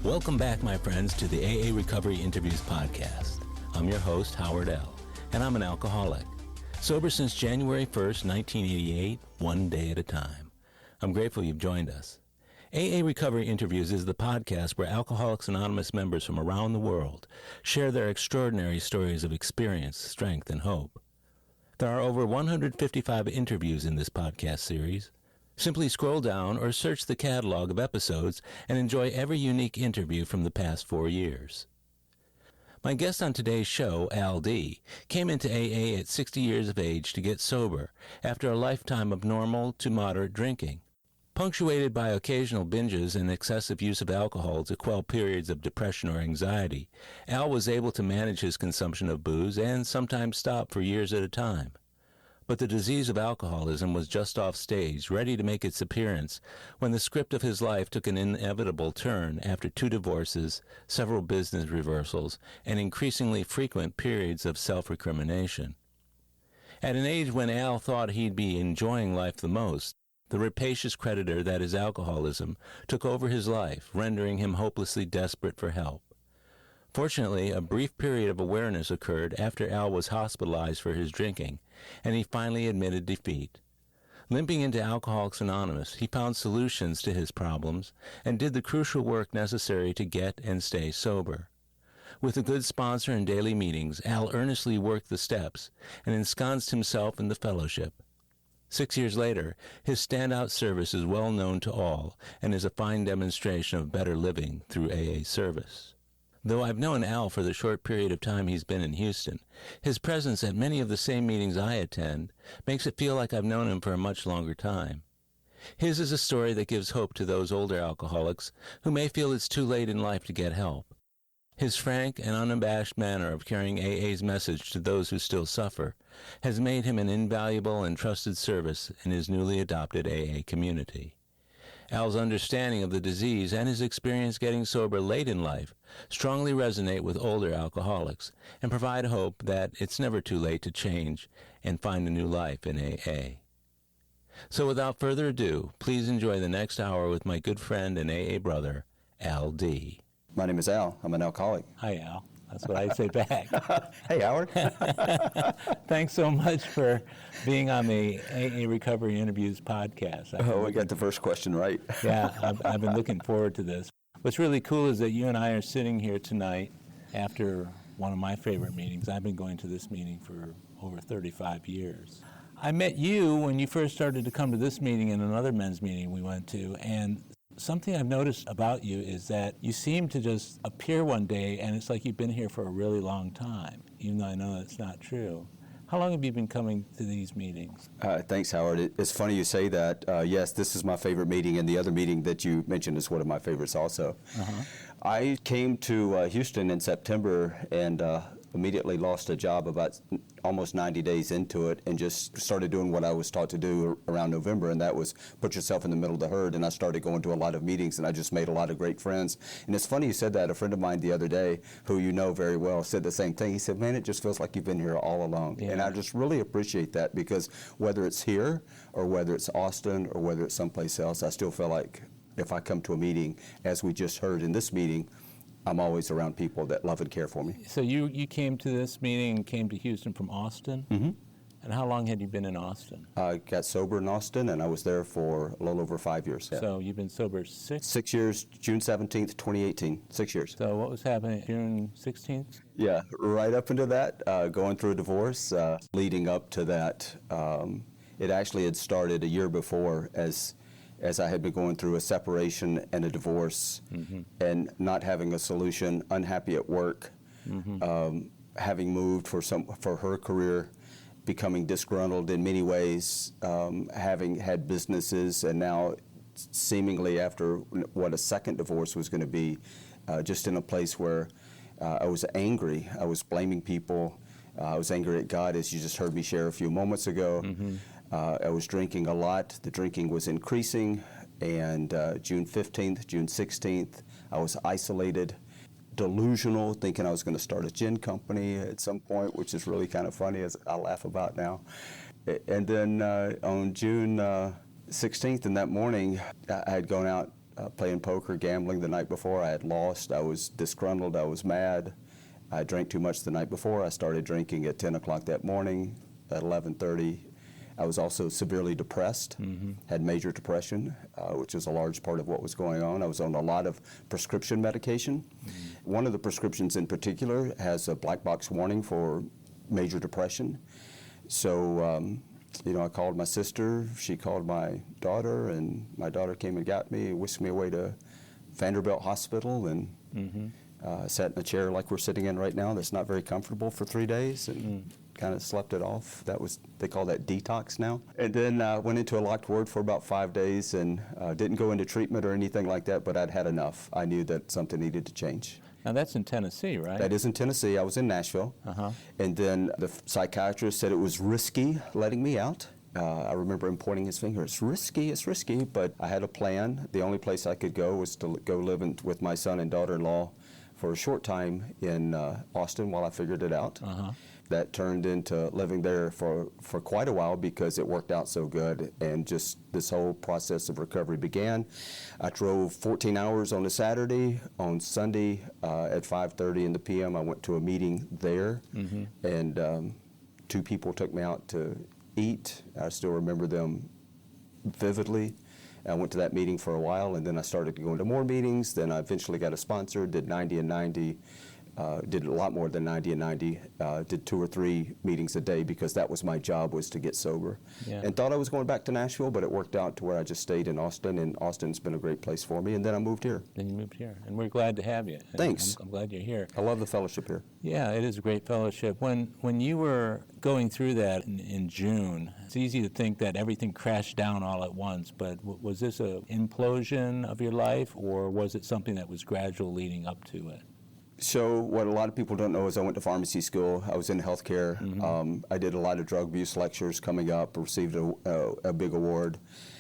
Welcome back, my friends, to the AA Recovery Interviews podcast. I'm your host, Howard L., and I'm an alcoholic. Sober since January 1st, 1988, one day at a time. I'm grateful you've joined us. AA Recovery Interviews is the podcast where Alcoholics Anonymous members from around the world share their extraordinary stories of experience, strength, and hope. There are over 155 interviews in this podcast series. Simply scroll down or search the catalog of episodes and enjoy every unique interview from the past 4 years. My guest on today's show, Al D., came into AA at 60 years of age to get sober after a lifetime of normal to moderate drinking. Punctuated by occasional binges and excessive use of alcohol to quell periods of depression or anxiety, Al was able to manage his consumption of booze and sometimes stop for years at a time. But the disease of alcoholism was just off stage, ready to make its appearance, when the script of his life took an inevitable turn after 2 divorces, several business reversals, and increasingly frequent periods of self-recrimination. At an age when Al thought he'd be enjoying life the most, the rapacious creditor that is alcoholism took over his life, rendering him hopelessly desperate for help. Fortunately, a brief period of awareness occurred after Al was hospitalized for his drinking, and he finally admitted defeat. Limping into Alcoholics Anonymous, he found solutions to his problems and did the crucial work necessary to get and stay sober. With a good sponsor and daily meetings, Al earnestly worked the steps and ensconced himself in the fellowship. 6 years later, his standout service is well known to all and is a fine demonstration of better living through AA service. Though I've known Al for the short period of time he's been in Houston, his presence at many of the same meetings I attend makes it feel like I've known him for a much longer time. His is a story that gives hope to those older alcoholics who may feel it's too late in life to get help. His frank and unabashed manner of carrying AA's message to those who still suffer has made him an invaluable and trusted service in his newly adopted AA community. Al's understanding of the disease and his experience getting sober late in life strongly resonate with older alcoholics and provide hope that it's never too late to change and find a new life in AA. So without further ado, please enjoy the next hour with my good friend and AA brother, Al D. My name is Al. I'm an alcoholic. Hi, Al. That's what I say back. Hey, Howard. Thanks so much for being on the AA Recovery Interviews podcast. We got the first question right. Yeah, I've been looking forward to this. What's really cool is that you and I are sitting here tonight after one of my favorite meetings. I've been going to this meeting for over 35 years. I met you when you first started to come to this meeting and another men's meeting we went to, and something I've noticed about you is that you seem to just appear one day and it's like you've been here for a really long time, even though I know that's not true. How long have you been coming to these meetings? Thanks, Howard. It's funny you say that. Yes, this is my favorite meeting, and the other meeting that you mentioned is one of my favorites also. Uh-huh. I came to Houston in September and immediately lost a job about almost 90 days into it and just started doing what I was taught to do around November, and that was put yourself in the middle of the herd. And I started going to a lot of meetings, and I just made a lot of great friends. And it's funny you said that. A friend of mine the other day, who you know very well, said the same thing. He said, man, it just feels like you've been here all along. Yeah. And I just really appreciate that, because whether it's here or whether it's Austin or whether it's someplace else, I still feel like if I come to a meeting, as we just heard in this meeting, I'm always around people that love and care for me. So you came to this meeting and came to Houston from Austin? Mm-hmm. And how long had you been in Austin? I got sober in Austin, and I was there for a little over 5 years. Yeah. So you've been sober 6 years, June 17th, 2018, 6 years. So what was happening June 16th? Yeah, right up into that, going through a divorce, leading up to that. It actually had started a year before as I had been going through a separation and a divorce, mm-hmm. and not having a solution, unhappy at work, mm-hmm. Having moved for her career, becoming disgruntled in many ways, having had businesses, and now seemingly after what a second divorce was going to be, just in a place where I was angry. I was blaming people. I was angry at God, as you just heard me share a few moments ago. Mm-hmm. I was drinking a lot. The drinking was increasing, and June 15th, June 16th, I was isolated, delusional, thinking I was going to start a gin company at some point, which is really kind of funny, as I laugh about now. And then on June 16th, in that morning, I had gone out playing poker, gambling the night before. I had lost. I was disgruntled. I was mad. I drank too much the night before. I started drinking at 10 o'clock that morning. At 11:30, I was also severely depressed, had major depression, which was a large part of what was going on. I was on a lot of prescription medication. One of the prescriptions in particular has a black box warning for major depression. So, I called my sister, she called my daughter, and my daughter came and got me, whisked me away to Vanderbilt Hospital, and sat in a chair like we're sitting in right now that's not very comfortable for 3 days, and kind of slept it off. They call that detox now. And then went into a locked ward for about 5 days, and didn't go into treatment or anything like that, but I'd had enough. I knew that something needed to change. Now that's in Tennessee, right? That is in Tennessee. I was in Nashville. And then the psychiatrist said it was risky letting me out. I remember him pointing his finger, it's risky, but I had a plan. The only place I could go was to go live with my son and daughter-in-law for a short time in Austin while I figured it out. That turned into living there for quite a while because it worked out so good, and just this whole process of recovery began. I drove 14 hours on a Saturday. On Sunday at 5:30 in the p.m. I went to a meeting there, and 2 people took me out to eat. I still remember them vividly. I went to that meeting for a while, and then I started going to more meetings. Then I eventually got a sponsor, did 90 and 90, did a lot more than 90 and 90, did 2 or 3 meetings a day because that was my job, was to get sober. And thought I was going back to Nashville, but it worked out to where I just stayed in Austin, and Austin's been a great place for me, and then I moved here. Then you moved here, and we're glad to have you. Thanks. I'm glad you're here. I love the fellowship here. Yeah, it is a great fellowship. When you were going through that in June, it's easy to think that everything crashed down all at once, but was this an implosion of your life, or was it something that was gradual leading up to it? So what a lot of people don't know is I went to pharmacy school. I was in healthcare. I did a lot of drug abuse lectures coming up, received a big award,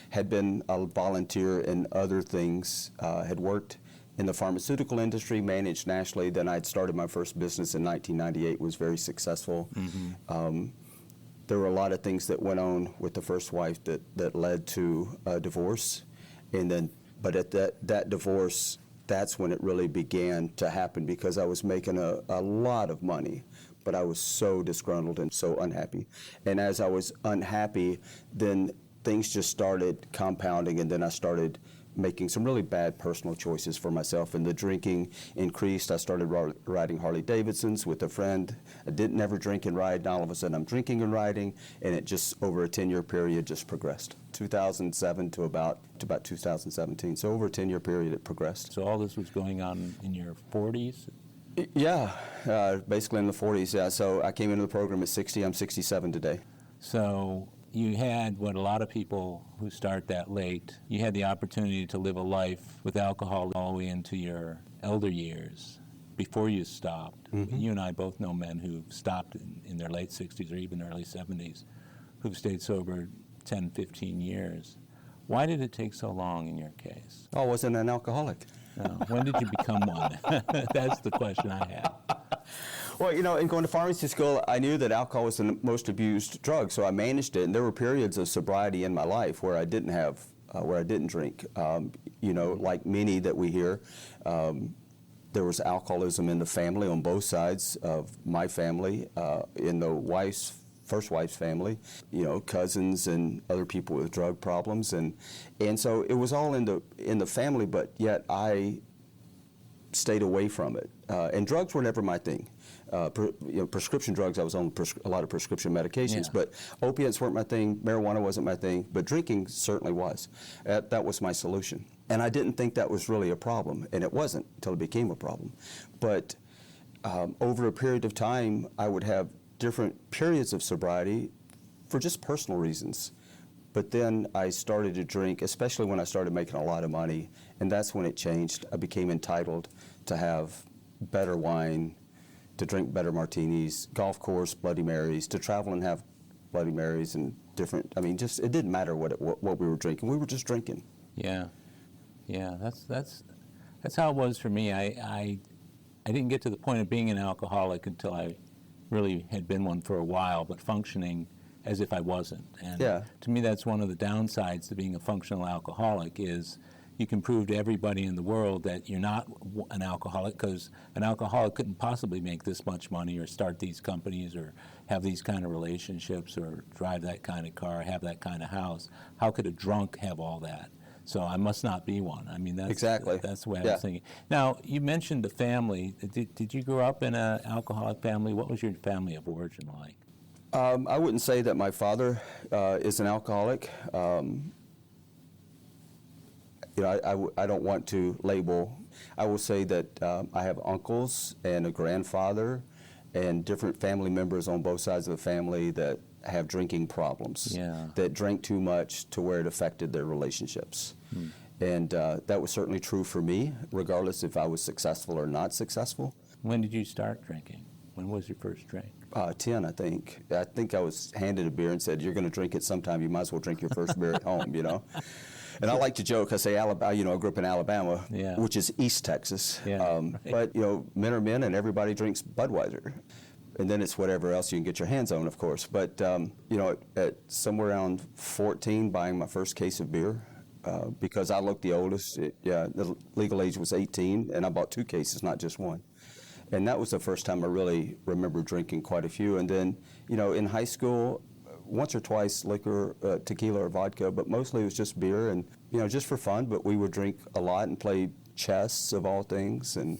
had been a volunteer in other things, had worked in the pharmaceutical industry, managed nationally. Then I'd started my first business in 1998, was very successful. There were a lot of things that went on with the first wife that led to a divorce. But at that divorce, that's when it really began to happen, because I was making a lot of money, but I was so disgruntled and so unhappy. And as I was unhappy, then things just started compounding, and then I started making some really bad personal choices for myself, and the drinking increased. I started riding Harley Davidsons with a friend. I didn't ever drink and ride, and all of a sudden I'm drinking and riding, and it just, over a 10-year period, just progressed. 2007 to about 2017, so over a 10-year period it progressed. So all this was going on in your 40s? Yeah, basically in the 40s, yeah. So I came into the program at 60, I'm 67 today. So you had what a lot of people who start that late, you had the opportunity to live a life with alcohol all the way into your elder years before you stopped. You and I both know men who've stopped in their late 60s or even early 70s, who've stayed sober 10, 15 years. Why did it take so long in your case? I wasn't an alcoholic. No. When did you become one? That's the question I have. Well, in going to pharmacy school, I knew that alcohol was the most abused drug, so I managed it. And there were periods of sobriety in my life where I didn't drink. Like many that we hear, there was alcoholism in the family on both sides of my family, in the first wife's family, cousins and other people with drug problems, and so it was all in the family, but yet I stayed away from it. And drugs were never my thing. Prescription drugs, I was on a lot of prescription medications, but opiates weren't my thing, marijuana wasn't my thing, but drinking certainly was. That was my solution. And I didn't think that was really a problem, and it wasn't until it became a problem. But over a period of time, I would have different periods of sobriety for just personal reasons. But then I started to drink, especially when I started making a lot of money, and that's when it changed. I became entitled to have better wine, to drink better martinis, golf course Bloody Marys, to travel and have Bloody Marys and different, it didn't matter what we were drinking. We were just drinking. Yeah, that's how it was for me. I didn't get to the point of being an alcoholic until I really had been one for a while, but functioning as if I wasn't. And to me, that's one of the downsides to being a functional alcoholic is you can prove to everybody in the world that you're not an alcoholic, because an alcoholic couldn't possibly make this much money or start these companies or have these kind of relationships or drive that kind of car, have that kind of house. How could a drunk have all that? So I must not be one. I mean, that's the way I was thinking. Now, you mentioned the family. Did you grow up in an alcoholic family? What was your family of origin like? I wouldn't say that my father is an alcoholic. I don't want to label. I will say that I have uncles and a grandfather and different family members on both sides of the family that have drinking problems, that drank too much to where it affected their relationships. And that was certainly true for me, regardless if I was successful or not successful. When did you start drinking? When was your first drink? 10, I think. I think I was handed a beer and said, "You're going to drink it sometime. You might as well drink your first beer at home," you know. And I like to joke. I say, Alabama, I grew up in Alabama, which is East Texas. But, men are men, and everybody drinks Budweiser. And then it's whatever else you can get your hands on, of course. But, at somewhere around 14, buying my first case of beer, because I looked the oldest. The legal age was 18, and I bought 2 cases, not just one. And that was the first time I really remember drinking quite a few. And then, in high school, once or twice liquor, tequila or vodka, but mostly it was just beer and, just for fun. But we would drink a lot and play chess, of all things, and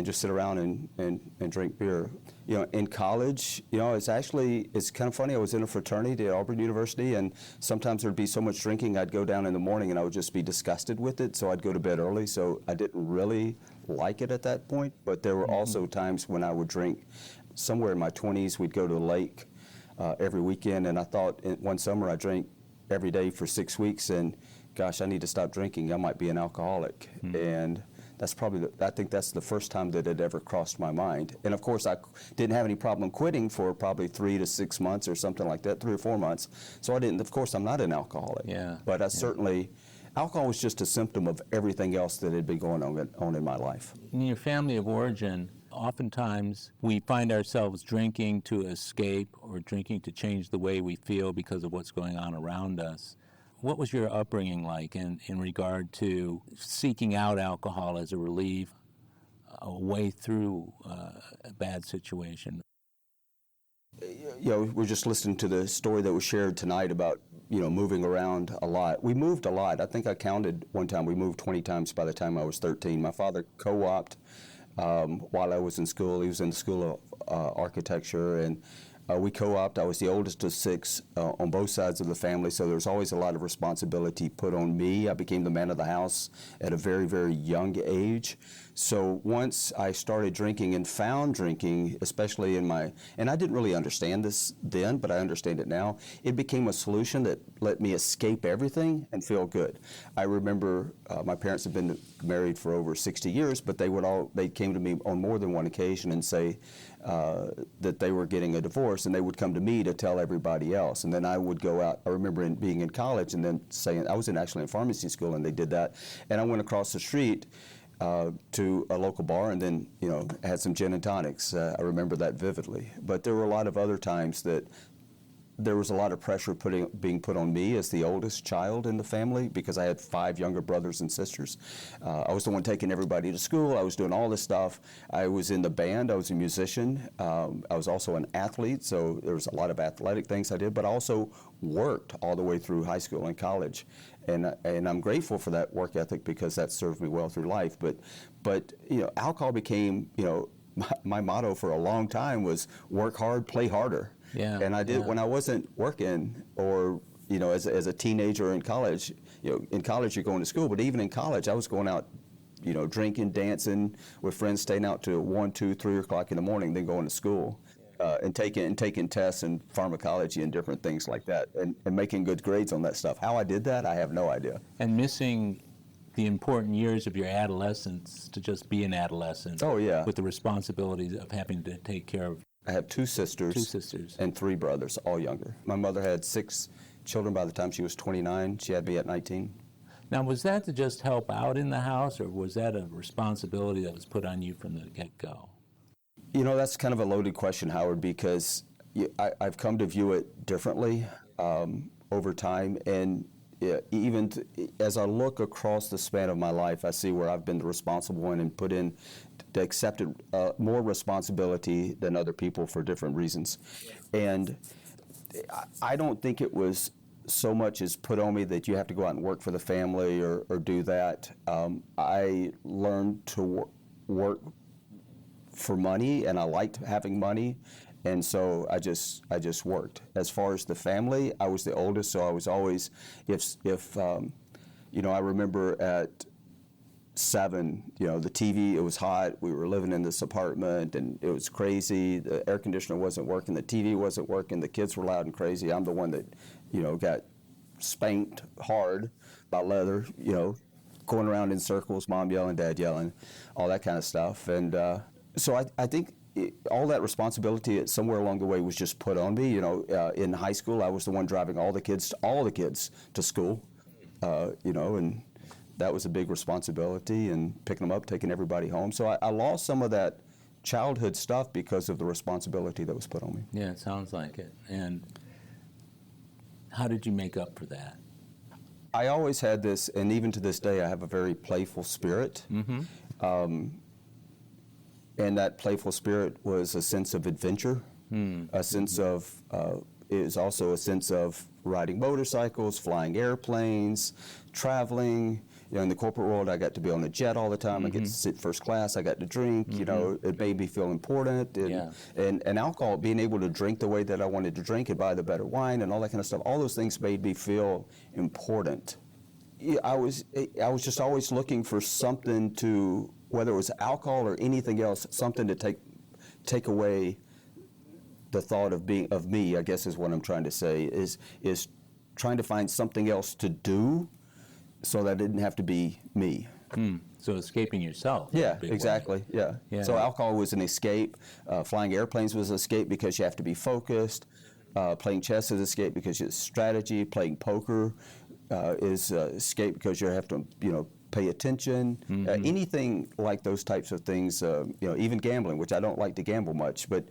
just sit around and drink beer. In college, it's kind of funny. I was in a fraternity at Auburn University, and sometimes there'd be so much drinking, I'd go down in the morning and I would just be disgusted with it, so I'd go to bed early. So I didn't really like it at that point, but there were also times when I would drink. Somewhere in my 20s, we'd go to the lake every weekend, and I thought one summer I drank every day for 6 weeks, and gosh, I need to stop drinking. I might be an alcoholic. And that's probably, I think that's the first time that it ever crossed my mind. And of course, I didn't have any problem quitting for probably 3 to 6 months or something like that, 3 or 4 months. So of course, I'm not an alcoholic. But I certainly, alcohol was just a symptom of everything else that had been going on in my life. In your family of origin, oftentimes we find ourselves drinking to escape or drinking to change the way we feel because of what's going on around us. What was your upbringing like in regard to seeking out alcohol as a relief, a way through a bad situation? We're just listening to the story that was shared tonight about, moving around a lot. We moved a lot. I think I counted one time, we moved 20 times by the time I was 13. My father co-opted while I was in school. He was in the School of Architecture, and we co-opted. I was the oldest of 6 on both sides of the family, so there was always a lot of responsibility put on me. I became the man of the house at a very, very young age. So once I started drinking and found drinking, especially and I didn't really understand this then, but I understand it now, it became a solution that let me escape everything and feel good. I remember my parents had been married for over 60 years, but they came to me on more than one occasion and say that they were getting a divorce, and they would come to me to tell everybody else. And then I would go out. I remember being in college and then saying, I was actually in pharmacy school, and they did that. And I went across the street to a local bar and then, had some gin and tonics. I remember that vividly. But there were a lot of other times that there was a lot of pressure being put on me as the oldest child in the family because I had 5 younger brothers and sisters. I was the one taking everybody to school. I was doing all this stuff. I was in the band. I was a musician. I was also an athlete, so there was a lot of athletic things I did, but I also worked all the way through high school and college. And I'm grateful for that work ethic because that served me well through life. But alcohol became, my motto for a long time was work hard, play harder. And I did when I wasn't working or, as a teenager in college. In college you're going to school, but even in college I was going out, drinking, dancing with friends, staying out to 1, 2, 3 o'clock in the morning, then going to school. And taking tests and pharmacology and different things like that, and making good grades on that stuff. How I did that, I have no idea. And missing the important years of your adolescence to just be an adolescent. Oh, yeah. With the responsibilities of having to take care of. I have 2 sisters. 2 sisters. And 3 brothers, all younger. My mother had 6 children by the time she was 29. She had me at 19. Now, was that to just help out in the house, or was that a responsibility that was put on you from the get-go? That's kind of a loaded question, Howard, because I've come to view it differently over time. And, as I look across the span of my life, I see where I've been the responsible one and put in, accepted more responsibility than other people for different reasons. And I don't think it was so much as put on me that you have to go out and work for the family or do that. I learned to work for money, and I liked having money, and so I just worked. As far as the family, I was the oldest, so I was always, I remember at 7, the TV, it was hot, we were living in this apartment, and it was crazy, the air conditioner wasn't working, the TV wasn't working, the kids were loud and crazy. I'm the one that, got spanked hard by leather, going around in circles, mom yelling, dad yelling, all that kind of stuff. And so I think all that responsibility somewhere along the way was just put on me. In high school, I was the one driving all the kids to school, and that was a big responsibility, and picking them up, taking everybody home. So I lost some of that childhood stuff because of the responsibility that was put on me. Yeah, it sounds like it. And how did you make up for that? I always had this, and even to this day, I have a very playful spirit. Mm-hmm. And that playful spirit was a sense of adventure, a sense of, it was also a sense of riding motorcycles, flying airplanes, traveling. In the corporate world, I got to be on a jet all the time. I get to sit first class. I got to drink. It made me feel important. And alcohol, being able to drink the way that I wanted to drink and buy the better wine and all that kind of stuff, all those things made me feel important. I was just always looking for something to, whether it was alcohol or anything else, something to take away the thought of me, I guess is what I'm trying to say, is trying to find something else to do so that it didn't have to be me. So escaping yourself. Yeah, exactly. Yeah. So alcohol was an escape. Flying airplanes was an escape because you have to be focused. Playing chess is an escape because it's strategy. Playing poker is escape because you have to, pay attention. Anything like those types of things, even gambling, which I don't like to gamble much, but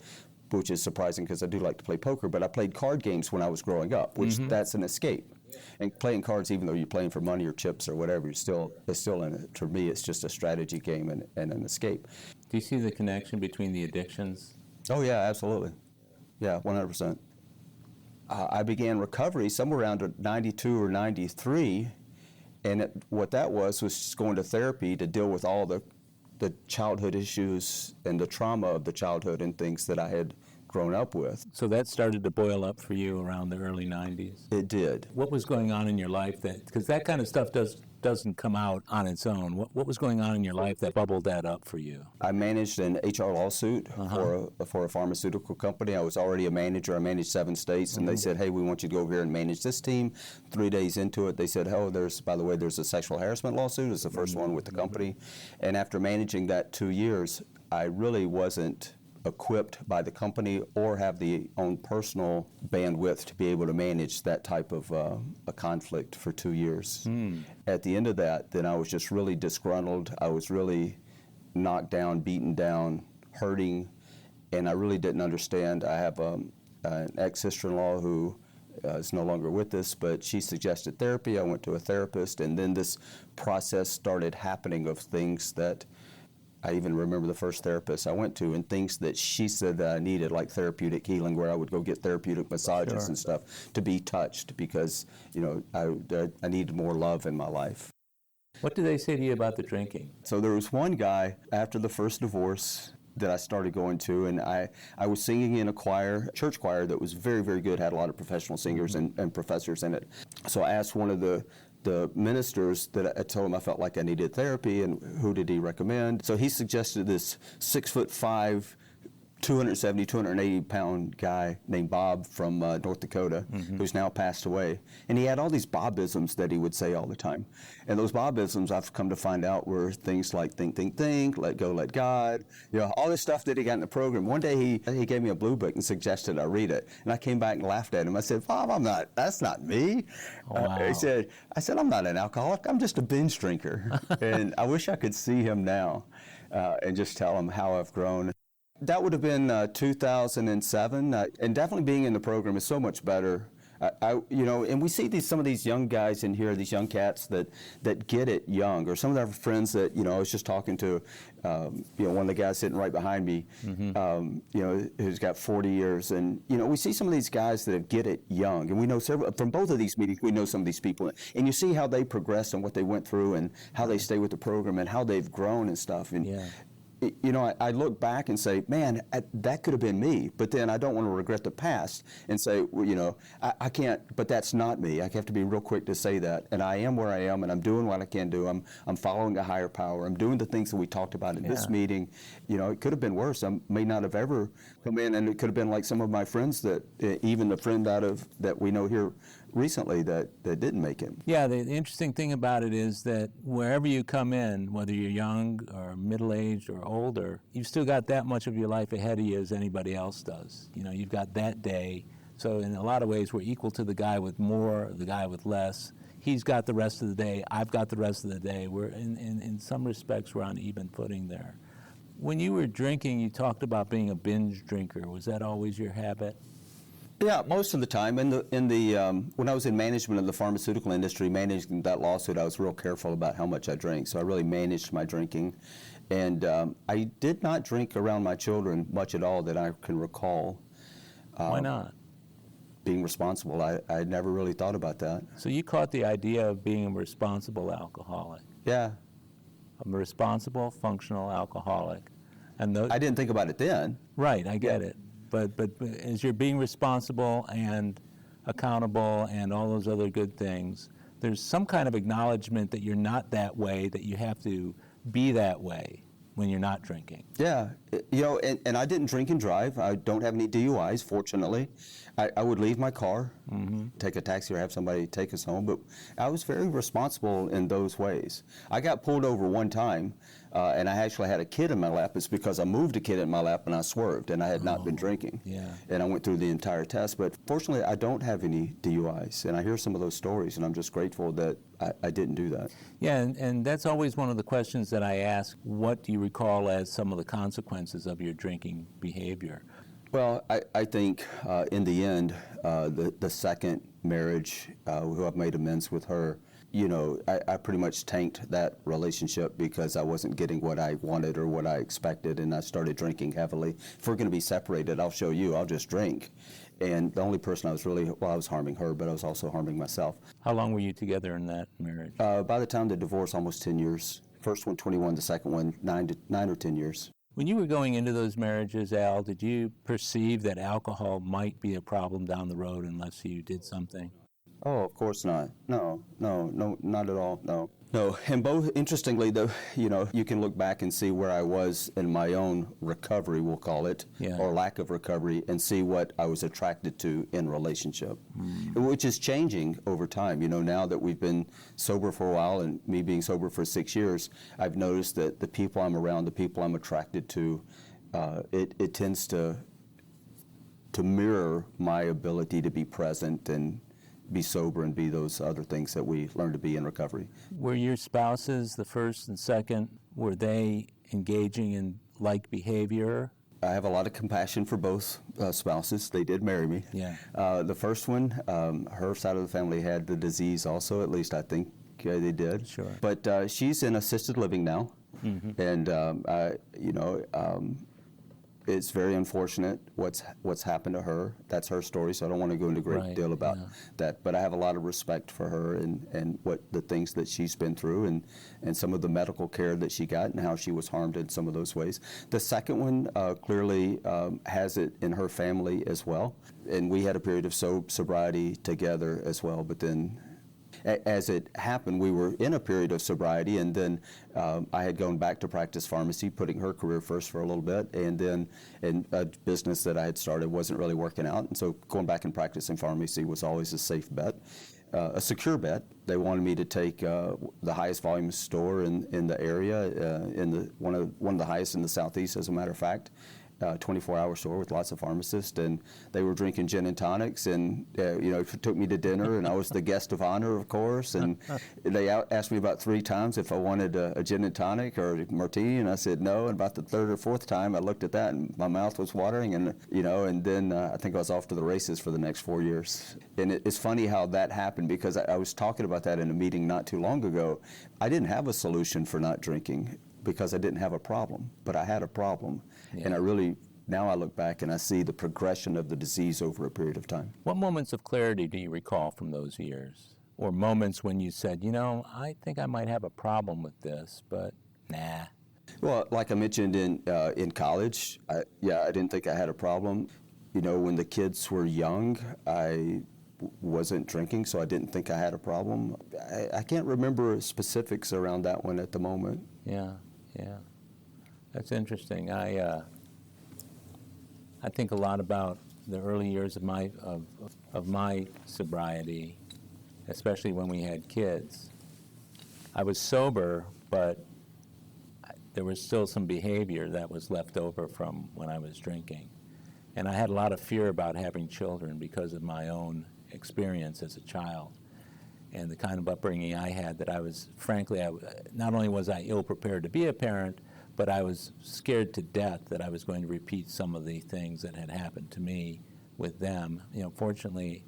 which is surprising because I do like to play poker, but I played card games when I was growing up, which that's an escape. And playing cards, even though you're playing for money or chips or whatever, it's still for me, it's just a strategy game and an escape. Do you see the connection between the addictions? Oh yeah, absolutely. Yeah, 100%. I began recovery somewhere around 92 or 93, and what that was just going to therapy to deal with all the childhood issues and the trauma of the childhood and things that I had grown up with. So that started to boil up for you around the early 90s? It did. What was going on in your life because that kind of stuff doesn't come out on its own. What was going on in your life that bubbled that up for you? I managed an HR lawsuit for a pharmaceutical company. I was already a manager. I managed 7 states, and they said, hey, we want you to go over here and manage this team. 3 days into it, they said, oh, by the way, there's a sexual harassment lawsuit. It's the first one with the company. And after managing that 2 years, I really wasn't equipped by the company or have the own personal bandwidth to be able to manage that type of a conflict for 2 years. At the end of that, then I was just really disgruntled. I was really knocked down, beaten down, hurting, and I really didn't understand. I have an ex-sister-in-law who is no longer with us, but she suggested therapy. I went to a therapist, and then this process started happening of things that I even remember the first therapist I went to, and things that she said that I needed, like therapeutic healing, where I would go get therapeutic massages and stuff to be touched because, I needed more love in my life. What did they say to you about the drinking? So there was one guy after the first divorce that I started going to, and I was singing in a church choir that was very, very good, had a lot of professional singers and professors in it. So I asked one of the ministers that I told him I felt like I needed therapy, and who did he recommend? So he suggested this 6'5", 270, 280-pound guy named Bob from North Dakota, who's now passed away. And he had all these Bobisms that he would say all the time. And those Bobisms, I've come to find out, were things like think, let go, let God, all this stuff that he got in the program. One day he gave me a blue book and suggested I read it. And I came back and laughed at him. I said, Bob, that's not me. Wow. I said, I'm not an alcoholic, I'm just a binge drinker. And I wish I could see him now and just tell him how I've grown. That would have been 2007, and definitely being in the program is so much better. And we see some of these young guys in here, these young cats that get it young, or some of our friends that, I was just talking to, one of the guys sitting right behind me, who's got 40 years, and, we see some of these guys that get it young, and we know several, from both of these meetings, we know some of these people, and you see how they progress and what they went through and how they stay with the program and how they've grown and stuff. And, I look back and say, man, that could have been me. But then I don't want to regret the past and say, well, I can't, but that's not me. I have to be real quick to say that. And I am where I am, and I'm doing what I can do. I'm following a higher power. I'm doing the things that we talked about in this meeting. It could have been worse. I may not have ever come in, and it could have been like some of my friends that, even the friend that we know here recently that didn't make it. Yeah, the interesting thing about it is that wherever you come in, whether you're young or middle-aged or older, you've still got that much of your life ahead of you as anybody else does. You've got that day. So in a lot of ways, we're equal to the guy with more, the guy with less. He's got the rest of the day. I've got the rest of the day. We're in some respects, we're on even footing there. When you were drinking, you talked about being a binge drinker. Was that always your habit? Yeah, most of the time. When I was in management of the pharmaceutical industry, managing that lawsuit, I was real careful about how much I drank. So I really managed my drinking. And I did not drink around my children much at all that I can recall. Why not? Being responsible. I never really thought about that. So you caught the idea of being a responsible alcoholic. Yeah. A responsible, functional alcoholic. And I didn't think about it then. Right, I get it. But as you're being responsible and accountable and all those other good things, there's some kind of acknowledgement that you're not that way, that you have to be that way when you're not drinking. Yeah, and I didn't drink and drive. I don't have any DUIs, fortunately. I would leave my car, take a taxi or have somebody take us home, but I was very responsible in those ways. I got pulled over one time, and I actually had a kid in my lap. It's because I moved a kid in my lap and I swerved, and I had not been drinking. Yeah. And I went through the entire test, but fortunately I don't have any DUIs, and I hear some of those stories, and I'm just grateful that I didn't do that. Yeah, and that's always one of the questions that I ask. What do you recall as some of the consequences of your drinking behavior? Well, I think in the end, the second marriage, who I've made amends with her, I pretty much tanked that relationship because I wasn't getting what I wanted or what I expected, and I started drinking heavily. If we're going to be separated, I'll show you, I'll just drink. And the only person I was harming her, but I was also harming myself. How long were you together in that marriage? By the time of the divorce, almost 10 years. First one, 21, the second one, 9 or 10 years. When you were going into those marriages, Al, did you perceive that alcohol might be a problem down the road unless you did something? Oh, of course not. No, not at all, no. No, and both, interestingly, though, you can look back and see where I was in my own recovery, we'll call it, or lack of recovery, and see what I was attracted to in relationship, which is changing over time. Now that we've been sober for a while, and me being sober for 6 years, I've noticed that the people I'm around, the people I'm attracted to, it tends to mirror my ability to be present and be sober and be those other things that we learn to be in recovery. Were your spouses, the first and second, were they engaging in like behavior? I have a lot of compassion for both spouses. They did marry me. Yeah. The first one, her side of the family had the disease also, at least I think they did. Sure. But she's in assisted living now, and it's very unfortunate what's happened to her. That's her story, so I don't want to go into a great deal about that. But I have a lot of respect for her and what the things that she's been through and some of the medical care that she got and how she was harmed in some of those ways. The second one clearly has it in her family as well. And we had a period of sobriety together as well, but then as it happened, we were in a period of sobriety, and then I had gone back to practice pharmacy, putting her career first for a little bit, and then in a business that I had started wasn't really working out, and so going back and practicing pharmacy was always a safe bet, a secure bet. They wanted me to take the highest volume store in the area, one of the highest in the Southeast, as a matter of fact. 24-hour store with lots of pharmacists, and they were drinking gin and tonics, and took me to dinner, and I was the guest of honor, of course, and they asked me about 3 times if I wanted a gin and tonic or a martini, and I said no, and about the 3rd or 4th time I looked at that and my mouth was watering, and then I think I was off to the races for the next 4 years. And it's funny how that happened, because I was talking about that in a meeting not too long ago. I didn't have a solution for not drinking because I didn't have a problem, but I had a problem. Yeah. And now I look back and I see the progression of the disease over a period of time. What moments of clarity do you recall from those years? Or moments when you said, I think I might have a problem with this, but nah. Well, like I mentioned in college, I didn't think I had a problem. When the kids were young, I wasn't drinking, so I didn't think I had a problem. I can't remember specifics around that one at the moment. Yeah. That's interesting. I think a lot about the early years of my sobriety, especially when we had kids. I was sober, but there was still some behavior that was left over from when I was drinking. And I had a lot of fear about having children because of my own experience as a child and the kind of upbringing I had, that I was, frankly, not only was I ill-prepared to be a parent, but I was scared to death that I was going to repeat some of the things that had happened to me with them. Fortunately,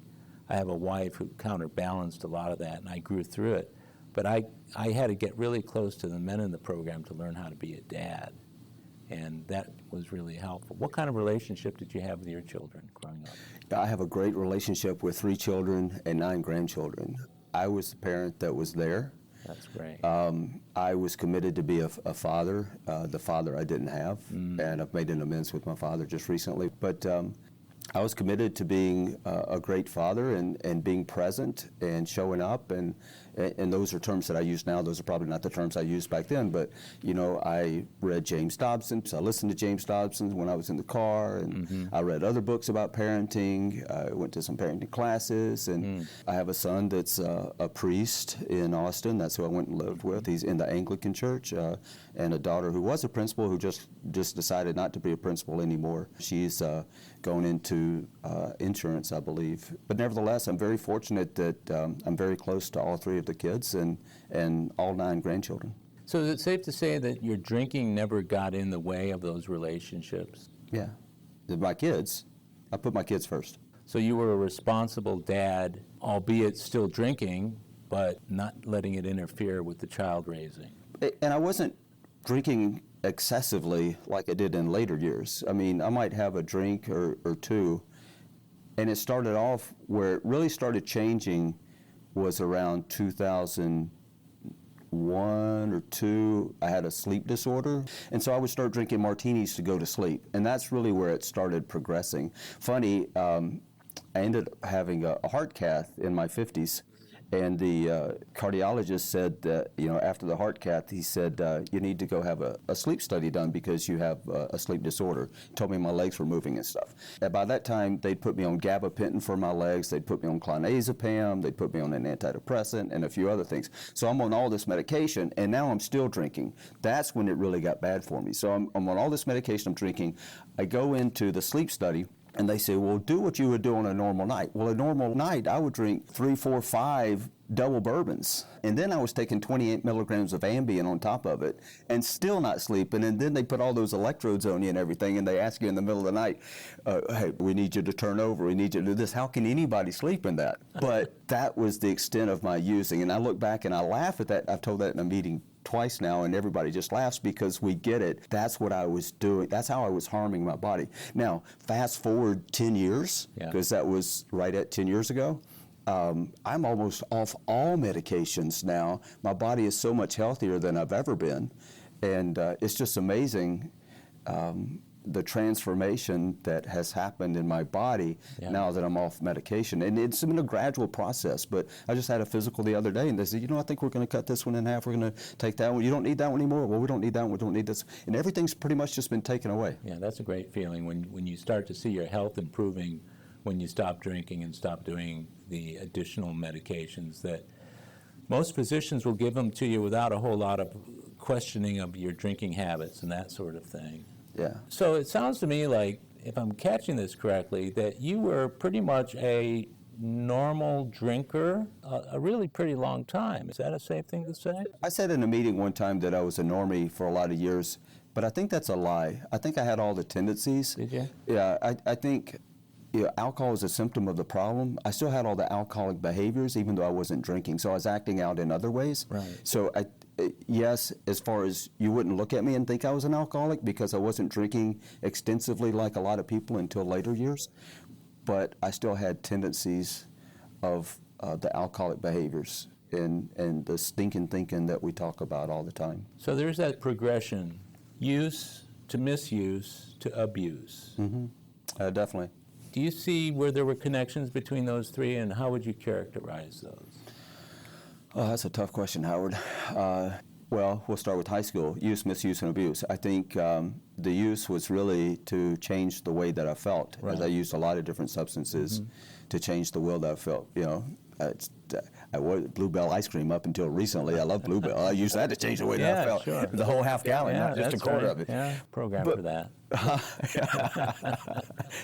I have a wife who counterbalanced a lot of that, and I grew through it. But I had to get really close to the men in the program to learn how to be a dad, and that was really helpful. What kind of relationship did you have with your children growing up? I have a great relationship with 3 children and 9 grandchildren. I was the parent that was there. That's great. I was committed to be a father, the father I didn't have, and I've made an amends with my father just recently. But I was committed to being a great father and being present and showing up, and those are terms that I use now. Those are probably not the terms I used back then, but I read James Dobson, so I listened to James Dobson when I was in the car, and I read other books about parenting. I went to some parenting classes, and I have a son that's a priest in Austin. That's who I went and lived with. He's in the Anglican church, and a daughter who was a principal who just decided not to be a principal anymore. She's going into insurance, I believe. But nevertheless, I'm very fortunate that I'm very close to all 3 of the kids and all 9 grandchildren. So is it safe to say that your drinking never got in the way of those relationships? Yeah. My kids, I put my kids first. So you were a responsible dad, albeit still drinking, but not letting it interfere with the child raising. And I wasn't drinking excessively like I did in later years. I mean, I might have a drink or 2, and it started off where it really started changing was around 2001 or 2. I had a sleep disorder, and so I would start drinking martinis to go to sleep, and that's really where it started progressing. Funny, I ended up having a heart cath in my 50s. And the cardiologist said that, after the heart cath, he said, you need to go have a sleep study done because you have a sleep disorder. He told me my legs were moving and stuff. And by that time, they'd put me on gabapentin for my legs. They'd put me on clonazepam. They'd put me on an antidepressant and a few other things. So I'm on all this medication, and now I'm still drinking. That's when it really got bad for me. So I'm on all this medication, I'm drinking. I go into the sleep study, and they say, well, do what you would do on a normal night. Well, a normal night, I would drink 3, 4, 5 double bourbons. And then I was taking 28 milligrams of Ambien on top of it and still not sleeping. And then they put all those electrodes on you and everything, and they ask you in the middle of the night, hey, we need you to turn over. We need you to do this. How can anybody sleep in that? But that was the extent of my using. And I look back and I laugh at that. I've told that in a meeting twice now, and everybody just laughs because we get it. That's what I was doing. That's how I was harming my body. Now, fast forward 10 years, because that was right at 10 years ago. I'm almost off all medications now. My body is so much healthier than I've ever been. And it's just amazing the transformation that has happened in my body now that I'm off medication. And it's been a gradual process, but I just had a physical the other day, and they said, I think we're going to cut this one in half. We're going to take that one. You don't need that one anymore. Well, we don't need that one. We don't need this. And everything's pretty much just been taken away. Yeah, that's a great feeling when you start to see your health improving when you stop drinking and stop doing the additional medications that most physicians will give them to you without a whole lot of questioning of your drinking habits and that sort of thing. Yeah. So it sounds to me like, if I'm catching this correctly, that you were pretty much a normal drinker a really pretty long time. Is that a safe thing to say? I said in a meeting one time that I was a normie for a lot of years, but I think that's a lie. I think I had all the tendencies. Did you? Yeah, I think alcohol is a symptom of the problem. I still had all the alcoholic behaviors, even though I wasn't drinking. So I was acting out in other ways. Right. So yes, as far as you wouldn't look at me and think I was an alcoholic because I wasn't drinking extensively like a lot of people until later years. But I still had tendencies of the alcoholic behaviors and the stinking thinking that we talk about all the time. So there's that progression, use to misuse to abuse. Mm-hmm. Definitely. Do you see where there were connections between those three, and how would you characterize those? Oh, that's a tough question, Howard. Well, we'll start with high school, use, misuse, and abuse. I think the use was really to change the way that I felt, Right. as I used a lot of different substances to change the will that I felt. You know, I wanted Bluebell ice cream up until recently. I love Bluebell. I used that to change the way that I felt. Sure. The whole half gallon, not just a quarter of it. Yeah, program for that.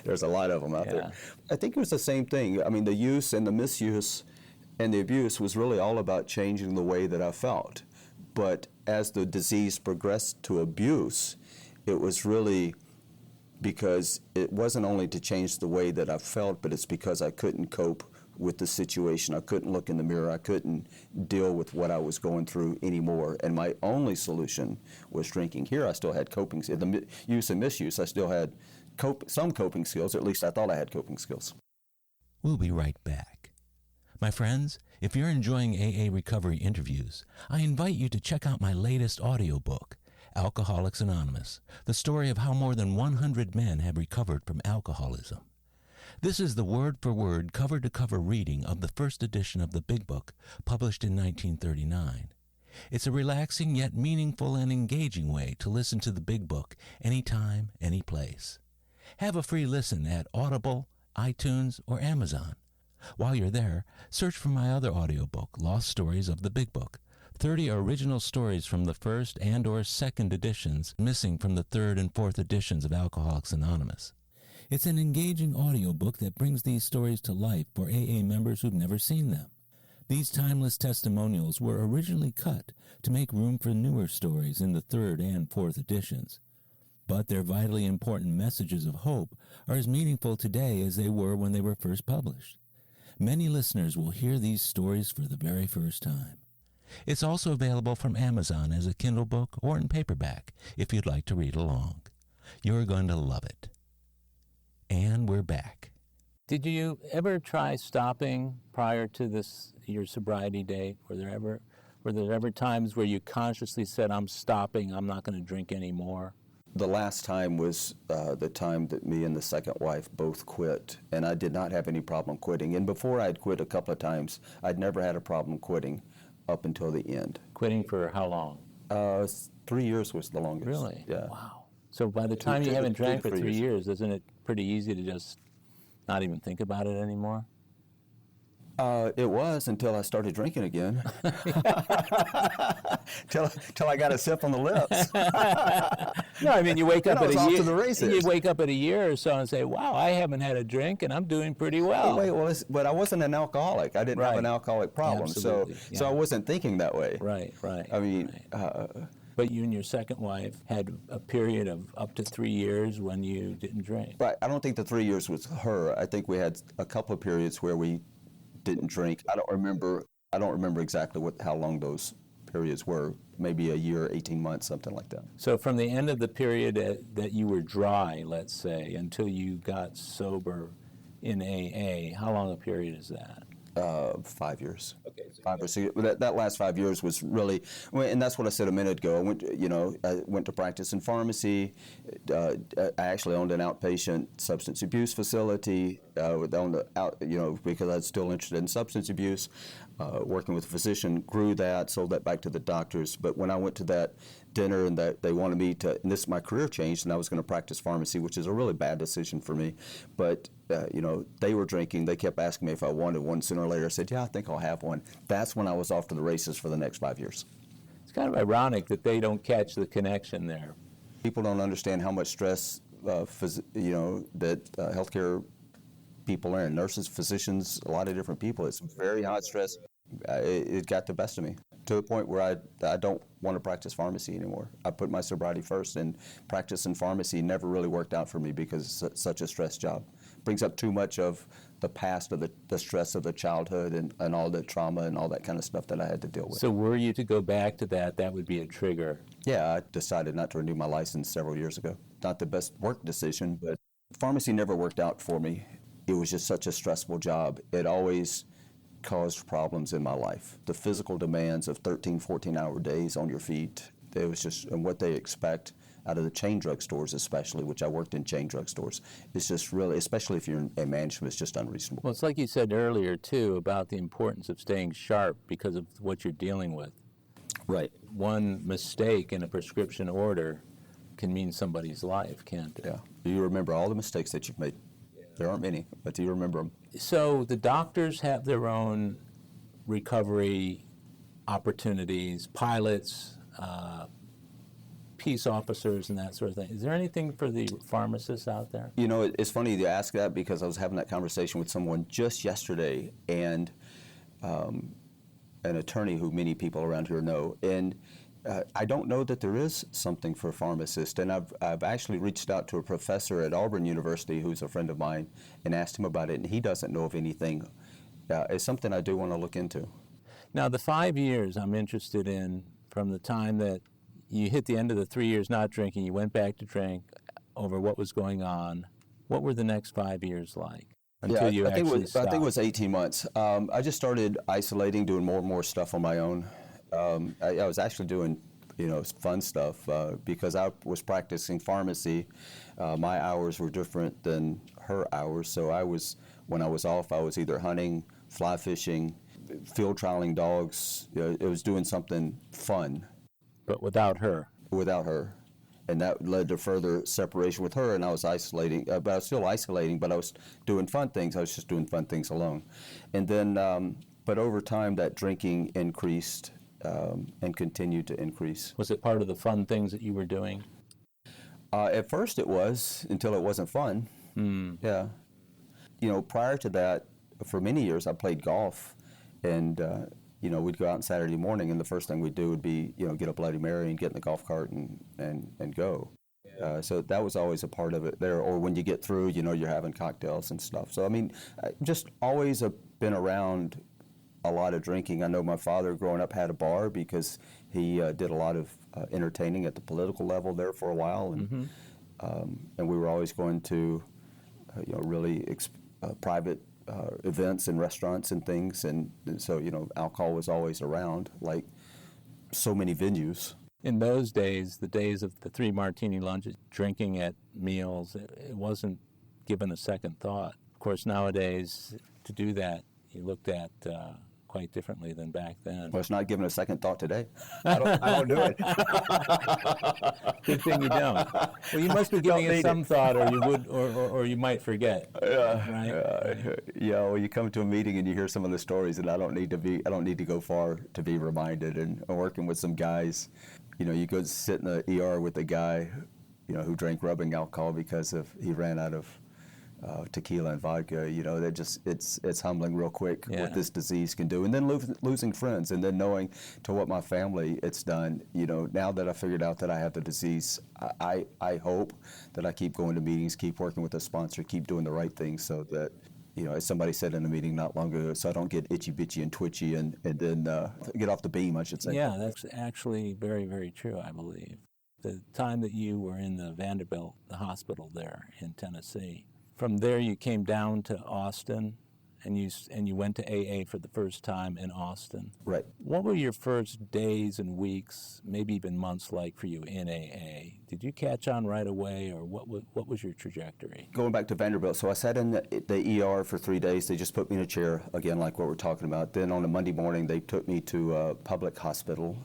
There's a lot of them out there. I think it was the same thing. I mean, the use and the misuse and the abuse was really all about changing the way that I felt. But as the disease progressed to abuse, it was really because it wasn't only to change the way that I felt, but it's because I couldn't cope with the situation. I couldn't look in the mirror. I couldn't deal with what I was going through anymore. And my only solution was drinking. Here I still had coping, the use and misuse, I still had some coping skills. At least I thought I had coping skills. We'll be right back. My friends, if you're enjoying AA recovery interviews, I invite you to check out my latest audiobook, Alcoholics Anonymous, the story of how more than 100 men have recovered from alcoholism. This is the word-for-word, cover-to-cover reading of the first edition of the Big Book, published in 1939. It's a relaxing yet meaningful and engaging way to listen to the Big Book anytime, any place. Have a free listen at Audible, iTunes, or Amazon. While you're there, search for my other audiobook, Lost Stories of the Big Book, 30 original stories from the first and or second editions missing from the third and fourth editions of Alcoholics Anonymous. It's an engaging audiobook that brings these stories to life for AA members who've never seen them. These timeless testimonials were originally cut to make room for newer stories in the third and fourth editions. But their vitally important messages of hope are as meaningful today as they were when they were first published. Many listeners will hear these stories for the very first time. It's also available from Amazon as a Kindle book or in paperback if you'd like to read along. You're going to love it. And we're back. Did you ever try stopping prior to your sobriety date? Were there ever times where you consciously said, I'm stopping, I'm not going to drink anymore? The last time was the time that me and the second wife both quit, and I did not have any problem quitting. And before I'd quit a couple of times, I'd never had a problem quitting up until the end. Quitting for how long? 3 years was the longest. Really? Yeah. Wow. So by the time you haven't drank for 3 years, isn't it pretty easy to just not even think about it anymore? It was until I started drinking again. Till I got a sip on the lips. No, I mean, you wake up Then I was at off a year. to the races. You wake up at a year or so and say, "Wow, I haven't had a drink and I'm doing pretty well." But I wasn't an alcoholic. I didn't have an alcoholic problem, Absolutely, so I wasn't thinking that way. Right. I mean. But you and your second wife had a period of up to 3 years when you didn't drink. Right. I don't think the 3 years was her. I think we had a couple of periods where we didn't drink. I don't remember exactly how long those periods were. Maybe a year, 18 months, something like that. So from the end of the period that you were dry, let's say, until you got sober in AA, how long a period is that? 5 years. Okay. 5 or 6. That last 5 years was really, and that's what I said a minute ago. I went to practice in pharmacy. I actually owned an outpatient substance abuse facility. Because I was still interested in substance abuse. Working with a physician, grew that, sold that back to the doctors. But when I went to that dinner and that they wanted me to, and my career changed, and I was going to practice pharmacy, which is a really bad decision for me. But they were drinking. They kept asking me if I wanted one. Sooner or later, I said, "Yeah, I think I'll have one." That's when I was off to the races for the next 5 years. It's kind of ironic that they don't catch the connection there. People don't understand how much stress, that healthcare people are in, nurses, physicians, a lot of different people. It's very high stress. It got the best of me to the point where I don't want to practice pharmacy anymore. I put my sobriety first, and practice in pharmacy never really worked out for me because it's such a stress job. Brings up too much of the past, of the stress of the childhood and all the trauma and all that kind of stuff that I had to deal with. So were you to go back to that, that would be a trigger? Yeah, I decided not to renew my license several years ago. Not the best work decision, but pharmacy never worked out for me. It was just such a stressful job. It always caused problems in my life. The physical demands of 13, 14-hour days on your feet, it was just, and what they expect out of the chain drug stores especially, which I worked in chain drug stores, it's just really, especially if you're in management, it's just unreasonable. Well, it's like you said earlier, too, about the importance of staying sharp because of what you're dealing with. Right. One mistake in a prescription order can mean somebody's life, can't it? Yeah. Do you remember all the mistakes that you've made? There aren't many, but do you remember them? So the doctors have their own recovery opportunities, pilots, peace officers, and that sort of thing. Is there anything for the pharmacists out there? You know, it's funny you ask that because I was having that conversation with someone just yesterday, and an attorney who many people around here know, and I don't know that there is something for pharmacists, and I've actually reached out to a professor at Auburn University who's a friend of mine and asked him about it, and he doesn't know of anything. It's something I do want to look into. Now, the 5 years I'm interested in, from the time that you hit the end of the 3 years not drinking, you went back to drink over what was going on. What were the next 5 years like until you actually stopped? I think it was 18 months. I just started isolating, doing more and more stuff on my own. I was actually doing, fun stuff because I was practicing pharmacy. My hours were different than her hours, so when I was off, I was either hunting, fly fishing, field trialing dogs. It was doing something fun. But without her? Without her. And that led to further separation with her, and I was isolating. But I was still isolating, but I was doing fun things. I was just doing fun things alone. And then, but over time, that drinking increased. And continued to increase. Was it part of the fun things that you were doing? At first it was, until it wasn't fun. Yeah. Prior to that, for many years I played golf, and we'd go out on Saturday morning, and the first thing we'd do would be, get a Bloody Mary and get in the golf cart and go. So that was always a part of it there. Or when you get through, you're having cocktails and stuff. So, I mean, I just always been around a lot of drinking. I know my father growing up had a bar because he did a lot of entertaining at the political level there for a while, and and we were always going to really private events and restaurants and things, and so alcohol was always around, like so many venues. In those days, the days of the 3 martini lunches, drinking at meals, it wasn't given a second thought. Of course, nowadays, to do that, you looked at quite differently than back then. Well, it's not given a second thought today. I don't do it. Good thing you don't. Well, you must be giving it some thought, or you would, or you might forget. Right? Yeah. Well, you come to a meeting and you hear some of the stories, and I don't need to go far to be reminded. And I'm working with some guys. You go sit in the ER with a guy, who drank rubbing alcohol because he ran out of tequila and vodka. That just it's humbling real quick what this disease can do, and then losing friends, and then knowing to what my family it's done. Now that I figured out that I have the disease, I hope that I keep going to meetings, keep working with a sponsor, keep doing the right things, so that as somebody said in a meeting not long ago, so I don't get itchy bitchy and twitchy and then get off the beam, I should say. Yeah, that's actually very, very true, I believe. The time that you were in the Vanderbilt, the hospital there in Tennessee, from there you came down to Austin, and you went to AA for the first time in Austin. Right. What were your first days and weeks, maybe even months, like for you in AA? Did you catch on right away, or what was your trajectory? Going back to Vanderbilt, so I sat in the ER for 3 days. They just put me in a chair, again, like what we're talking about. Then on a Monday morning, they took me to a public hospital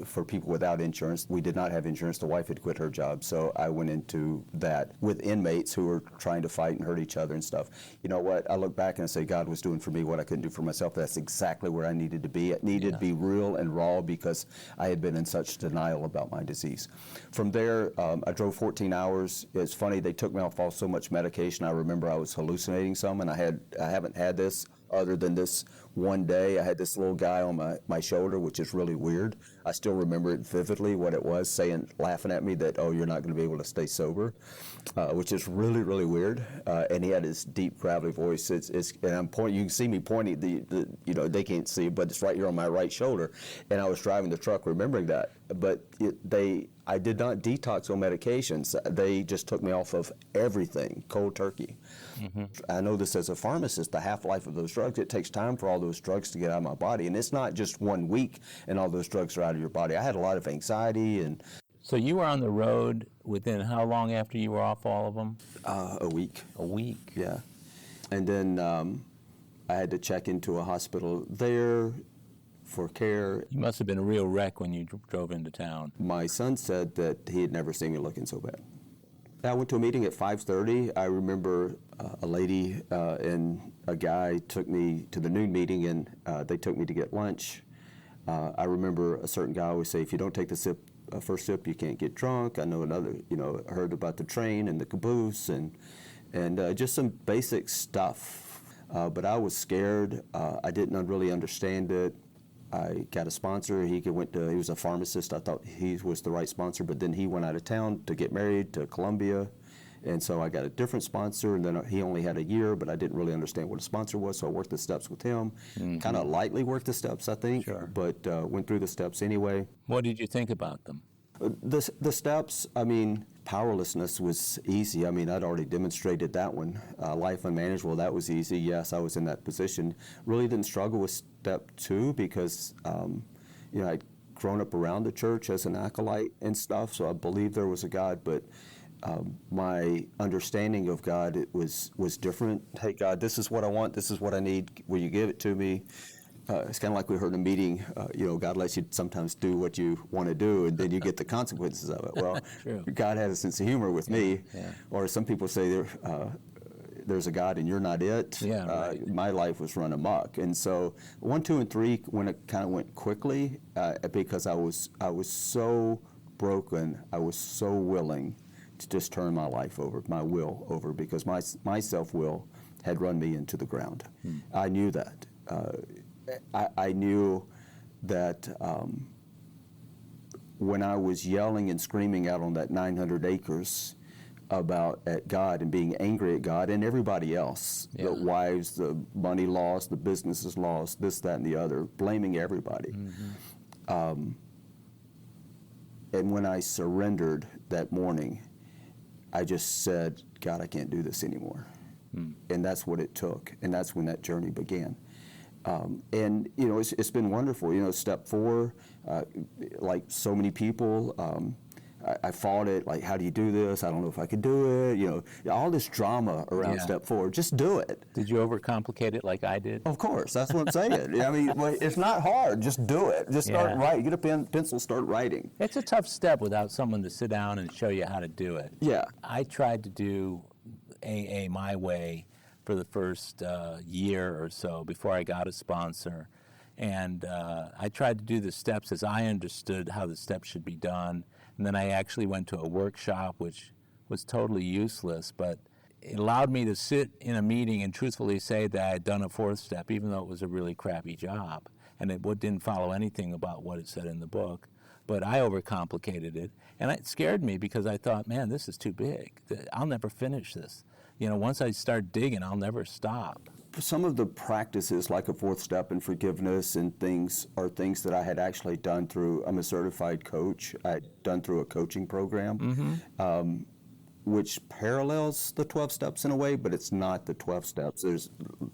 for people without insurance. We did not have insurance. The wife had quit her job, so I went into that with inmates who were trying to fight and hurt each other and stuff. You know what? I look back and I say God was doing for me what I couldn't do for myself. That's exactly where I needed to be. It needed to be real and raw because I had been in such denial about my disease. From there, I drove 14 hours. It's funny, they took me off so much medication. I remember I was hallucinating some, and I haven't had this other than this one day. I had this little guy on my shoulder, which is really weird. I still remember it vividly, what it was, laughing at me that, oh, you're not going to be able to stay sober, which is really, really weird. And he had this deep, gravelly voice. And I'm pointing, you can see me pointing, they can't see, but it's right here on my right shoulder. And I was driving the truck remembering that. But I did not detox on medications. They just took me off of everything, cold turkey. Mm-hmm. I know this as a pharmacist, the half-life of those drugs, it takes time for all those drugs to get out of my body. And it's not just 1 week and all those drugs are out of your body. I had a lot of anxiety. And So you were on the road within how long after you were off all of them? A week. A week? Yeah. And then I had to check into a hospital there for care. You must have been a real wreck when you drove into town. My son said that he had never seen me looking so bad. I went to a meeting at 5:30. I remember a lady and a guy took me to the noon meeting, and they took me to get lunch. I remember a certain guy always say, if you don't take the first sip, you can't get drunk. I know another, heard about the train and the caboose and just some basic stuff. But I was scared. I didn't really understand it. I got a sponsor. He was a pharmacist. I thought he was the right sponsor, but then he went out of town to get married to Columbia. And so I got a different sponsor, and then he only had a year, but I didn't really understand what a sponsor was, so I worked the steps with him. Mm-hmm. Kind of lightly worked the steps, I think, but went through the steps anyway. What did you think about them? The steps, powerlessness was easy. I'd already demonstrated that one. Life unmanageable, that was easy. Yes, I was in that position. Really didn't struggle with step 2 because, I'd grown up around the church as an acolyte and stuff, so I believed there was a God, but my understanding of God, it was different. Hey, God, this is what I want. This is what I need. Will you give it to me? It's kind of like we heard in a meeting, God lets you sometimes do what you want to do, and then you get the consequences of it. Well, God had a sense of humor with me. Yeah. Or some people say there's a God and you're not it. Yeah, right. My life was run amok. And so 1, 2, and 3 kind of went quickly because I was so broken. I was so willing to just turn my life over, my will over, because my self-will had run me into the ground. I knew that. I knew that when I was yelling and screaming out on that 900 acres at God and being angry at God and everybody else, the wives, the money lost, the businesses lost, this, that, and the other, blaming everybody. Mm-hmm. And when I surrendered that morning, I just said, God, I can't do this anymore. And that's what it took, and that's when that journey began. And it's been wonderful. Step 4, like so many people, I fought it. Like, how do you do this? I don't know if I could do it. All this drama around step 4. Just do it. Did you overcomplicate it like I did? Of course, that's what I'm saying. It's not hard. Just do it. Just start writing. Get a pencil, start writing. It's a tough step without someone to sit down and show you how to do it. Yeah. I tried to do AA my way for the first year or so before I got a sponsor. And I tried to do the steps as I understood how the steps should be done. And then I actually went to a workshop, which was totally useless, but it allowed me to sit in a meeting and truthfully say that I had done a 4th step, even though it was a really crappy job. And it didn't follow anything about what it said in the book. But I overcomplicated it. And it scared me because I thought, man, this is too big. I'll never finish this. Once I start digging, I'll never stop. Some of the practices, like a 4th step and forgiveness and things, are things that I had actually done through, I'm a certified coach, I had done through a coaching program, which parallels the 12 steps in a way, but it's not the 12 steps.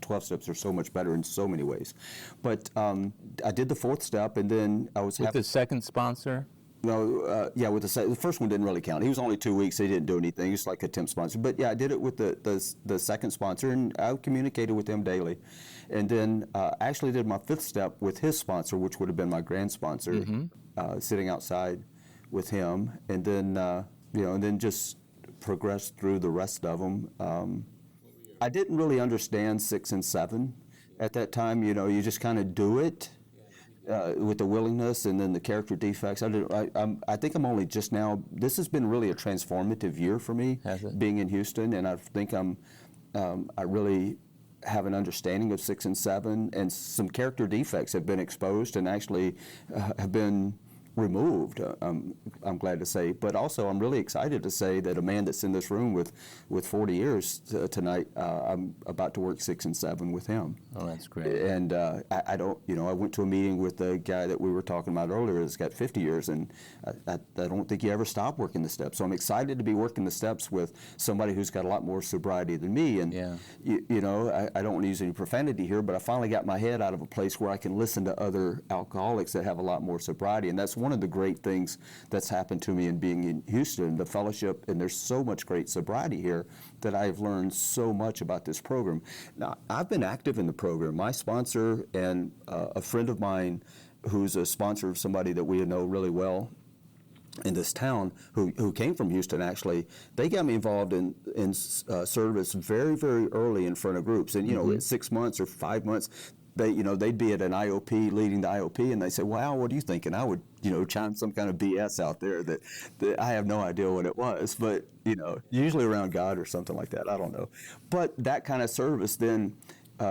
12 steps are so much better in so many ways. But I did the 4th step, and then I was... With the second sponsor? No, yeah, with the first one didn't really count. He was only 2 weeks. He didn't do anything. It's like a temp sponsor. But yeah, I did it with the second sponsor, and I communicated with him daily. And then actually did my fifth step with his sponsor, which would have been my grand sponsor, sitting outside with him, and then and then just progressed through the rest of them. I didn't really understand 6 and 7 at that time. You just kind of do it. With the willingness and then the character defects. I think I'm only just now, this has been really a transformative year for me, being in Houston, and I think I really have an understanding of 6 and 7, and some character defects have been exposed and actually have been removed, I'm glad to say. But also, I'm really excited to say that a man that's in this room with 40 years tonight, I'm about to work 6 and 7 with him. Oh, that's great. And I don't, I went to a meeting with the guy that we were talking about earlier that's got 50 years, and I don't think he ever stopped working the steps. So I'm excited to be working the steps with somebody who's got a lot more sobriety than me. And, I don't want to use any profanity here, but I finally got my head out of a place where I can listen to other alcoholics that have a lot more sobriety. And that's one of the great things that's happened to me in being in Houston, the fellowship, and there's so much great sobriety here that I've learned so much about this program. Now, I've been active in the program. My sponsor and a friend of mine who's a sponsor of somebody that we know really well in this town, who came from Houston, actually, they got me involved in service very, very early in front of groups. And, at 6 months or 5 months, they'd be at an IOP, leading the IOP, and they say, "Well, Al, what do you think?" And I would, chime some kind of BS out there that I have no idea what it was, but, usually around God or something like that. I don't know. But that kind of service, then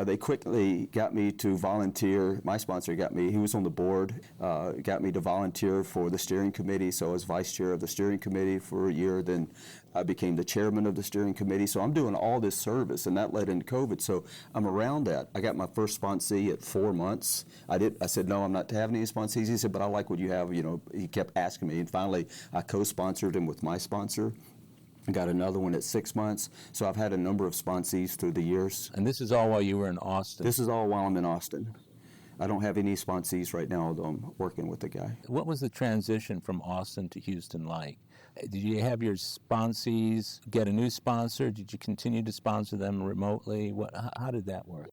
they quickly got me to volunteer. My sponsor got me, he was on the board, got me to volunteer for the steering committee. So I was vice chair of the steering committee for a year. Then I became the chairman of the steering committee. So I'm doing all this service, and that led into COVID. So I'm around that. I got my first sponsee at 4 months. I said, no, I'm not having any sponsees. He said, but I like what you have. He kept asking me. And finally, I co-sponsored him with my sponsor. I got another one at 6 months. So I've had a number of sponsees through the years. And this is all while you were in Austin? This is all while I'm in Austin. I don't have any sponsees right now, although I'm working with the guy. What was the transition from Austin to Houston like? Did you have your sponsees get a new sponsor? Did you continue to sponsor them remotely? How did that work?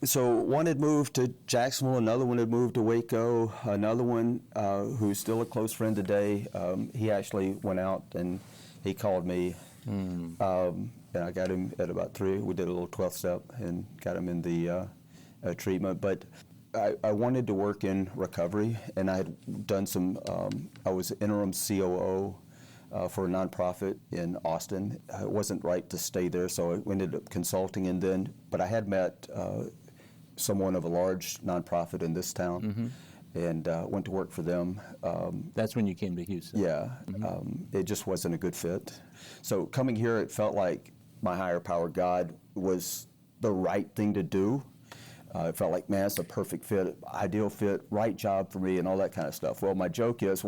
So one had moved to Jacksonville, another one had moved to Waco, another one who's still a close friend today, he actually went out and he called me, and I got him at about 3. We did a little 12th step and got him in the treatment. But I wanted to work in recovery, and I had done some, I was interim COO for a nonprofit in Austin. It wasn't right to stay there, so I ended up consulting, but I had met someone of a large nonprofit in this town, and went to work for them. That's when you came to Houston? Yeah. It just wasn't a good fit. So coming here, it felt like my higher power, God, was the right thing to do. It felt like, man, it's a perfect fit, ideal fit, right job for me, and all that kind of stuff. Well, my joke is,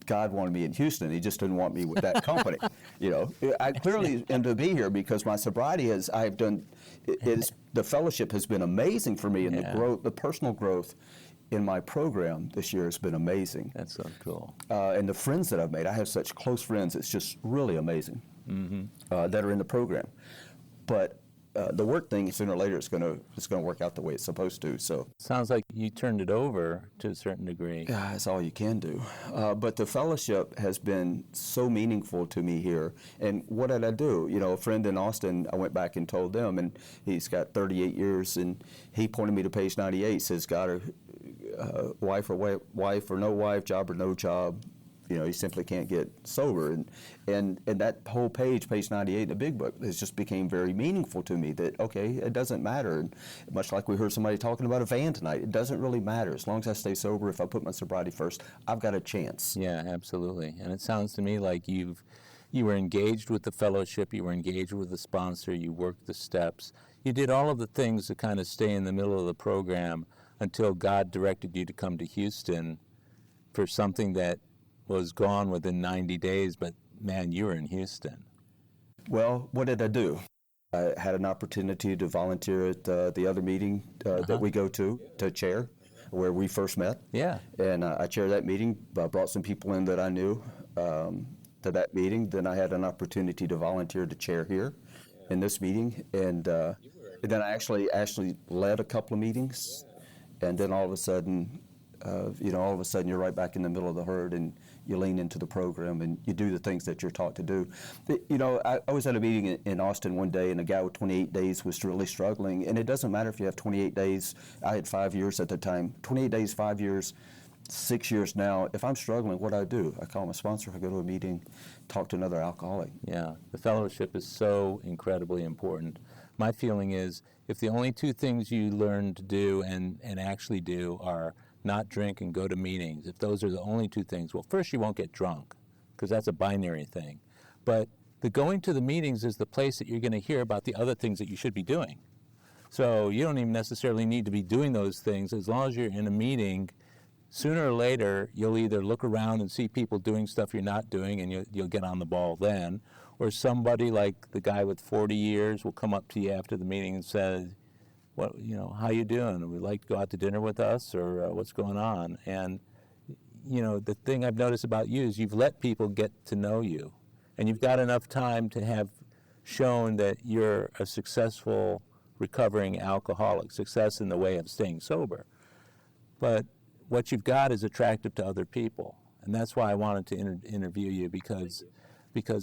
God wanted me in Houston. He just didn't want me with that company. I clearly am to be here because my sobriety the fellowship has been amazing for me, and the personal growth in my program this year has been amazing. That's so cool. And the friends that I've made, I have such close friends, it's just really amazing that are in the program. But the work thing, sooner or later, it's going to work out the way it's supposed to. So sounds like you turned it over to a certain degree. Yeah, that's all you can do. But the fellowship has been so meaningful to me here. And what did I do? A friend in Austin, I went back and told them, and he's got 38 years, and he pointed me to page 98. Says, "God, wife or no wife, job or no job." You simply can't get sober. And that whole page 98 in the big book, has just became very meaningful to me that, okay, it doesn't matter. And much like we heard somebody talking about a van tonight, it doesn't really matter. As long as I stay sober, if I put my sobriety first, I've got a chance. Yeah, absolutely. And it sounds to me like you were engaged with the fellowship, you were engaged with the sponsor, you worked the steps. You did all of the things to kind of stay in the middle of the program until God directed you to come to Houston for something that was gone within 90 days, but man, you were in Houston. Well, what did I do? I had an opportunity to volunteer at the other meeting that we go to chair. where we first met. Yeah. And I chaired that meeting, brought some people in that I knew to that meeting. Then I had an opportunity to volunteer to chair here in this meeting. And then I actually led a couple of meetings. And then all of a sudden, you're right back in the middle of the herd, and you lean into the program and you do the things that you're taught to do. I was at a meeting in Austin one day, and a guy with 28 days was really struggling. And it doesn't matter if you have 28 days. I had 5 years at the time. 28 days, 5 years, 6 years now. If I'm struggling, what do? I call my sponsor. I go to a meeting, talk to another alcoholic. Yeah, the fellowship is so incredibly important. My feeling is if the only two things you learn to do and actually do are not drink and go to meetings, if those are the only two things, well, first you won't get drunk, because that's a binary thing. But the going to the meetings is the place that you're going to hear about the other things that you should be doing. So you don't even necessarily need to be doing those things. As long as you're in a meeting, sooner or later you'll either look around and see people doing stuff you're not doing, and you'll get on the ball then, or somebody like the guy with 40 years will come up to you after the meeting and say, how you doing? Would you like to go out to dinner with us, or what's going on? And, the thing I've noticed about you is you've let people get to know you, and you've got enough time to have shown that you're a successful recovering alcoholic, success in the way of staying sober. But what you've got is attractive to other people, and that's why I wanted to interview you, because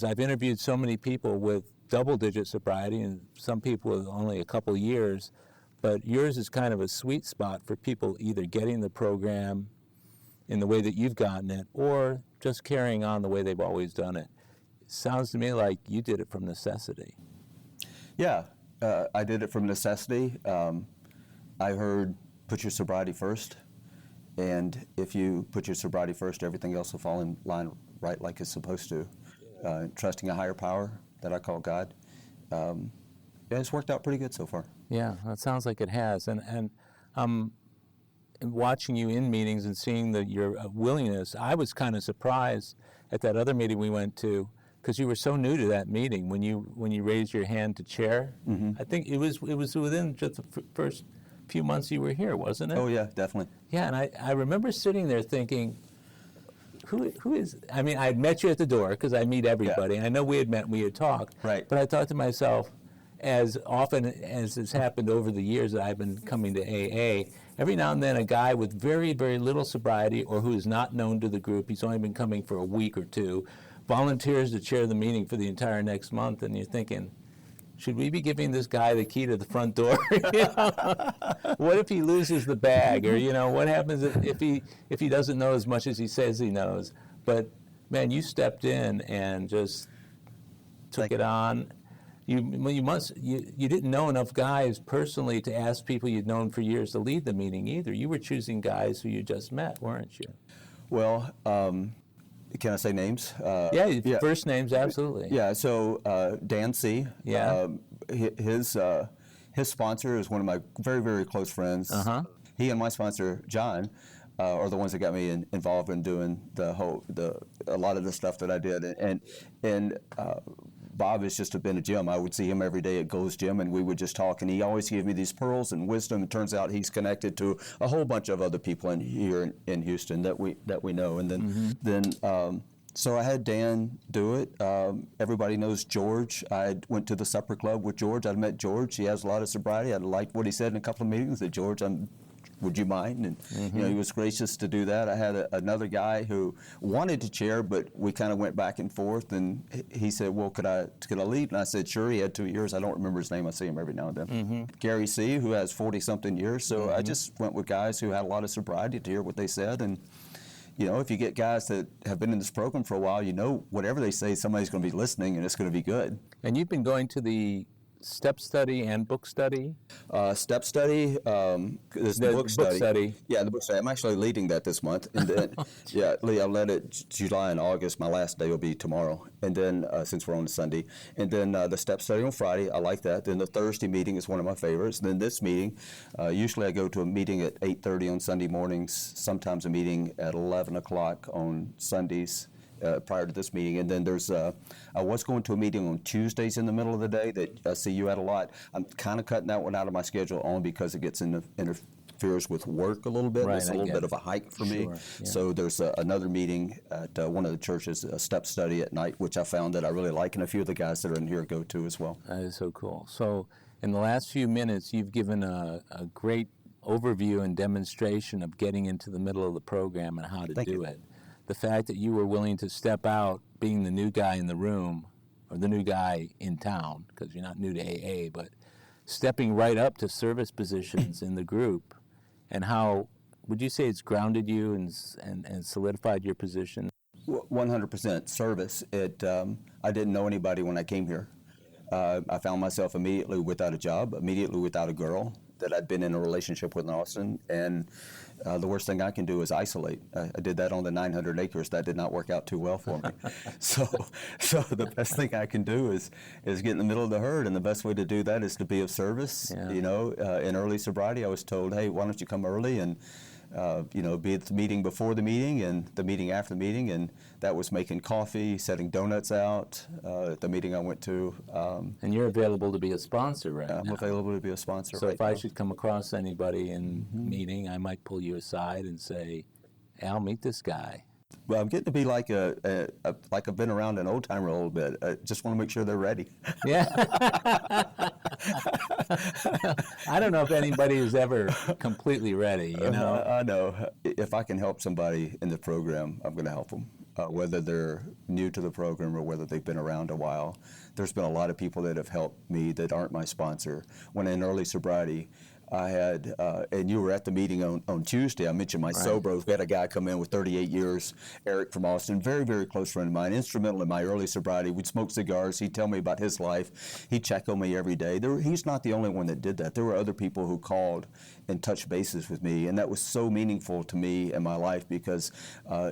I've interviewed so many people with double-digit sobriety and some people with only a couple years, but yours is kind of a sweet spot for people either getting the program in the way that you've gotten it or just carrying on the way they've always done it. Sounds to me like you did it from necessity. Yeah, I did it from necessity. I heard put your sobriety first, and if you put your sobriety first, everything else will fall in line right like it's supposed to. Trusting a higher power that I call God. It's worked out pretty good so far. Yeah, that sounds like it has. And watching you in meetings and seeing your willingness, I was kind of surprised at that other meeting we went to, because you were so new to that meeting when you raised your hand to chair. Mm-hmm. I think it was within just the first few months you were here, wasn't it? Oh yeah, definitely. Yeah, and I remember sitting there thinking, who is, I mean, I'd met you at the door because I meet everybody. Yeah. I know we had met and we had talked. Right. But I thought to myself, as often as has happened over the years that I've been coming to AA, every now and then a guy with very, very little sobriety or who is not known to the group, he's only been coming for a week or two, volunteers to chair the meeting for the entire next month, and you're thinking, should we be giving this guy the key to the front door? What if he loses the bag? Or, what happens if he doesn't know as much as he says he knows? But, man, you stepped in and just took it on. You didn't know enough guys personally to ask people you'd known for years to lead the meeting either. You were choosing guys who you just met, weren't you? Well, can I say names? Yeah, first names, absolutely. Yeah, so Dan C. Yeah. His sponsor is one of my very, very close friends. Uh-huh. He and my sponsor, John, are the ones that got me involved in doing a lot of the stuff that I did. And Bob has just been a gym. I would see him every day at Gold's Gym, and we would just talk, and he always gave me these pearls and wisdom. It turns out he's connected to a whole bunch of other people here in Houston that we know. And then so I had Dan do it. Everybody knows George. I went to the supper club with George. I met George. He has a lot of sobriety. I liked what he said in a couple of meetings. That George, would you mind? And he was gracious to do that. I had another guy who wanted to chair, but we kind of went back and forth. And he said, "Well, could I lead?" And I said, "Sure." He had 2 years. I don't remember his name. I see him every now and then. Mm-hmm. Gary C., who has 40-something years. So I just went with guys who had a lot of sobriety to hear what they said. And if you get guys that have been in this program for a while, whatever they say, somebody's going to be listening, and it's going to be good. And you've been going to the step study and book study? Step study, this book study. Yeah, the book study. I'm actually leading that this month. And then, I'll let it July and August. My last day will be tomorrow. And then, since we're on a Sunday. And then the step study on Friday. I like that. Then the Thursday meeting is one of my favorites. And then this meeting, usually I go to a meeting at 8:30 on Sunday mornings, sometimes a meeting at 11 o'clock on Sundays. Prior to this meeting, and then I was going to a meeting on Tuesdays in the middle of the day that I see you at a lot. I'm kind of cutting that one out of my schedule only because it gets interferes with work a little bit. Right, It's a I little get bit it. of a hike for me. Sure, yeah. So there's another meeting at one of the churches, a step study at night, which I found that I really like, and a few of the guys that are in here go to as well. That is so cool. So in the last few minutes, you've given a great overview and demonstration of getting into the middle of the program and how to Thank do you. it. The fact that you were willing to step out, being the new guy in the room, or the new guy in town, because you're not new to AA, but stepping right up to service positions in the group, and how, would you say it's grounded you and solidified your position? 100% service. I didn't know anybody when I came here. I found myself immediately without a job, immediately without a girl that I'd been in a relationship with in Austin, and the worst thing I can do is isolate. I did that on the 900 acres. That did not work out too well for me. so the best thing I can do is get in the middle of the herd, and the best way to do that is to be of service. Yeah. You know, in early sobriety, I was told, hey, why don't you come early and be at the meeting before the meeting and the meeting after the meeting, and that was making coffee, setting donuts out at the meeting I went to. And you're available to be a sponsor right I'm now. available to be a sponsor. So right if I now. should come across anybody in meeting, I might pull you aside and say, Al, meet this guy. Well, I'm getting to be like like I've been around an old timer a little bit. I just want to make sure they're ready. Yeah. I don't know if anybody is ever completely ready, you know? I know. If I can help somebody in the program, I'm going to help them, whether they're new to the program or whether they've been around a while. There's been a lot of people that have helped me that aren't my sponsor. When in early sobriety, I had, and you were at the meeting on Tuesday, I mentioned my sobros. We had a guy come in with 38 years, Eric from Austin, very, very close friend of mine, instrumental in my early sobriety. We'd smoke cigars. He'd tell me about his life. He'd check on me every day. He's not the only one that did that. There were other people who called and touched bases with me, and that was so meaningful to me in my life because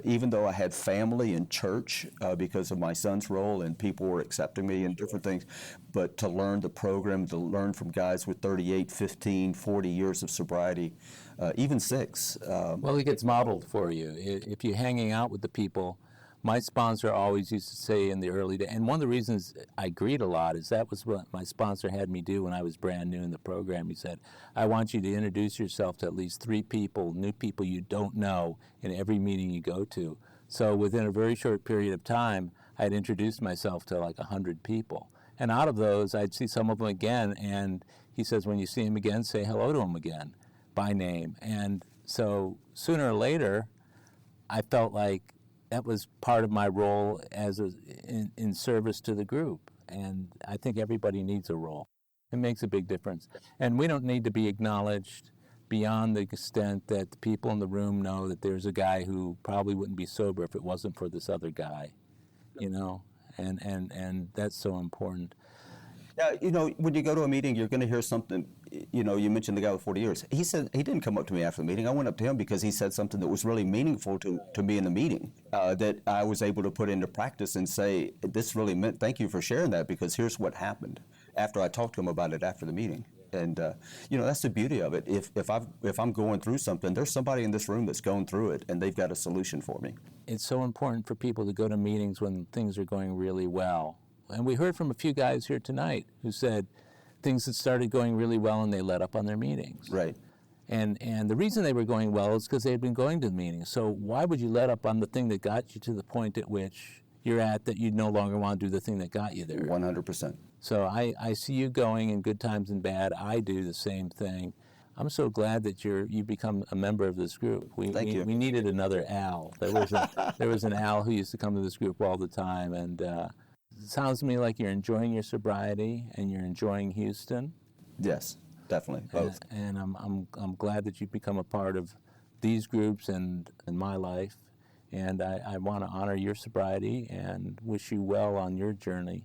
even though I had family and church because of my son's role and people were accepting me and different things, but to learn the program, to learn from guys with 38, 15, 40 years of sobriety, even 6. Well, it gets modeled for you. If you're hanging out with the people, my sponsor always used to say in the early days, and one of the reasons I agreed a lot is that was what my sponsor had me do when I was brand new in the program. He said, I want you to introduce yourself to at least 3 people, new people you don't know, in every meeting you go to. So within a very short period of time, I had introduced myself to like 100 people. And out of those, I'd see some of them again, and he says, when you see him again, say hello to him again by name. And so sooner or later, I felt like that was part of my role as in service to the group. And I think everybody needs a role. It makes a big difference. And we don't need to be acknowledged beyond the extent that the people in the room know that there's a guy who probably wouldn't be sober if it wasn't for this other guy, you know? And that's so important. Yeah, when you go to a meeting, you're going to hear something. You mentioned the guy with 40 years. He said he didn't come up to me after the meeting. I went up to him because he said something that was really meaningful to me in the meeting that I was able to put into practice and say, this really meant, thank you for sharing that because here's what happened after I talked to him about it after the meeting. And, that's the beauty of it. If I'm going through something, there's somebody in this room that's going through it, and they've got a solution for me. It's so important for people to go to meetings when things are going really well. And we heard from a few guys here tonight who said things had started going really well and they let up on their meetings. Right. And the reason they were going well is because they had been going to the meetings. So why would you let up on the thing that got you to the point at which you're at that you no longer want to do the thing that got you there? 100%. So I see you going in good times and bad. I do the same thing. I'm so glad that you become a member of this group. Thank you. We needed another Al. There was an Al who used to come to this group all the time, and it sounds to me like you're enjoying your sobriety and you're enjoying Houston. Yes, definitely, both. And I'm glad that you've become a part of these groups and in my life. And I want to honor your sobriety and wish you well on your journey.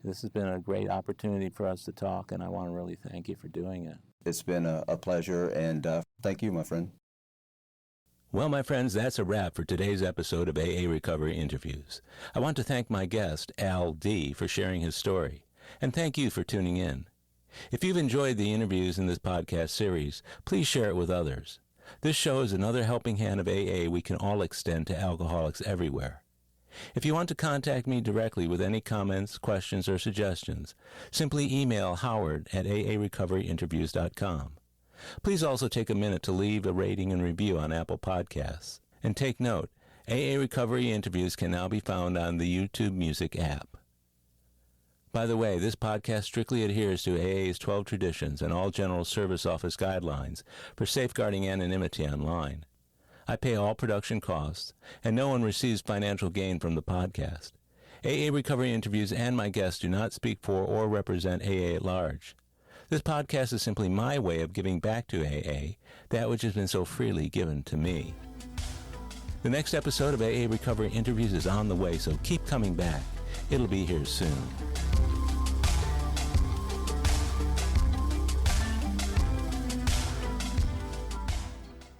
This has been a great opportunity for us to talk, and I want to really thank you for doing it. It's been a pleasure, and thank you, my friend. Well, my friends, that's a wrap for today's episode of AA Recovery Interviews. I want to thank my guest, Al D., for sharing his story, and thank you for tuning in. If you've enjoyed the interviews in this podcast series, please share it with others. This show is another helping hand of AA we can all extend to alcoholics everywhere. If you want to contact me directly with any comments, questions, or suggestions, simply email Howard at aarecoveryinterviews.com. Please also take a minute to leave a rating and review on Apple Podcasts. And take note, AA Recovery interviews can now be found on the YouTube Music app. By the way, this podcast strictly adheres to AA's 12 traditions and all General Service Office guidelines for safeguarding anonymity online. I pay all production costs, and no one receives financial gain from the podcast. AA Recovery interviews and my guests do not speak for or represent AA at large. This podcast is simply my way of giving back to AA that which has been so freely given to me. The next episode of AA Recovery Interviews is on the way, so keep coming back. It'll be here soon.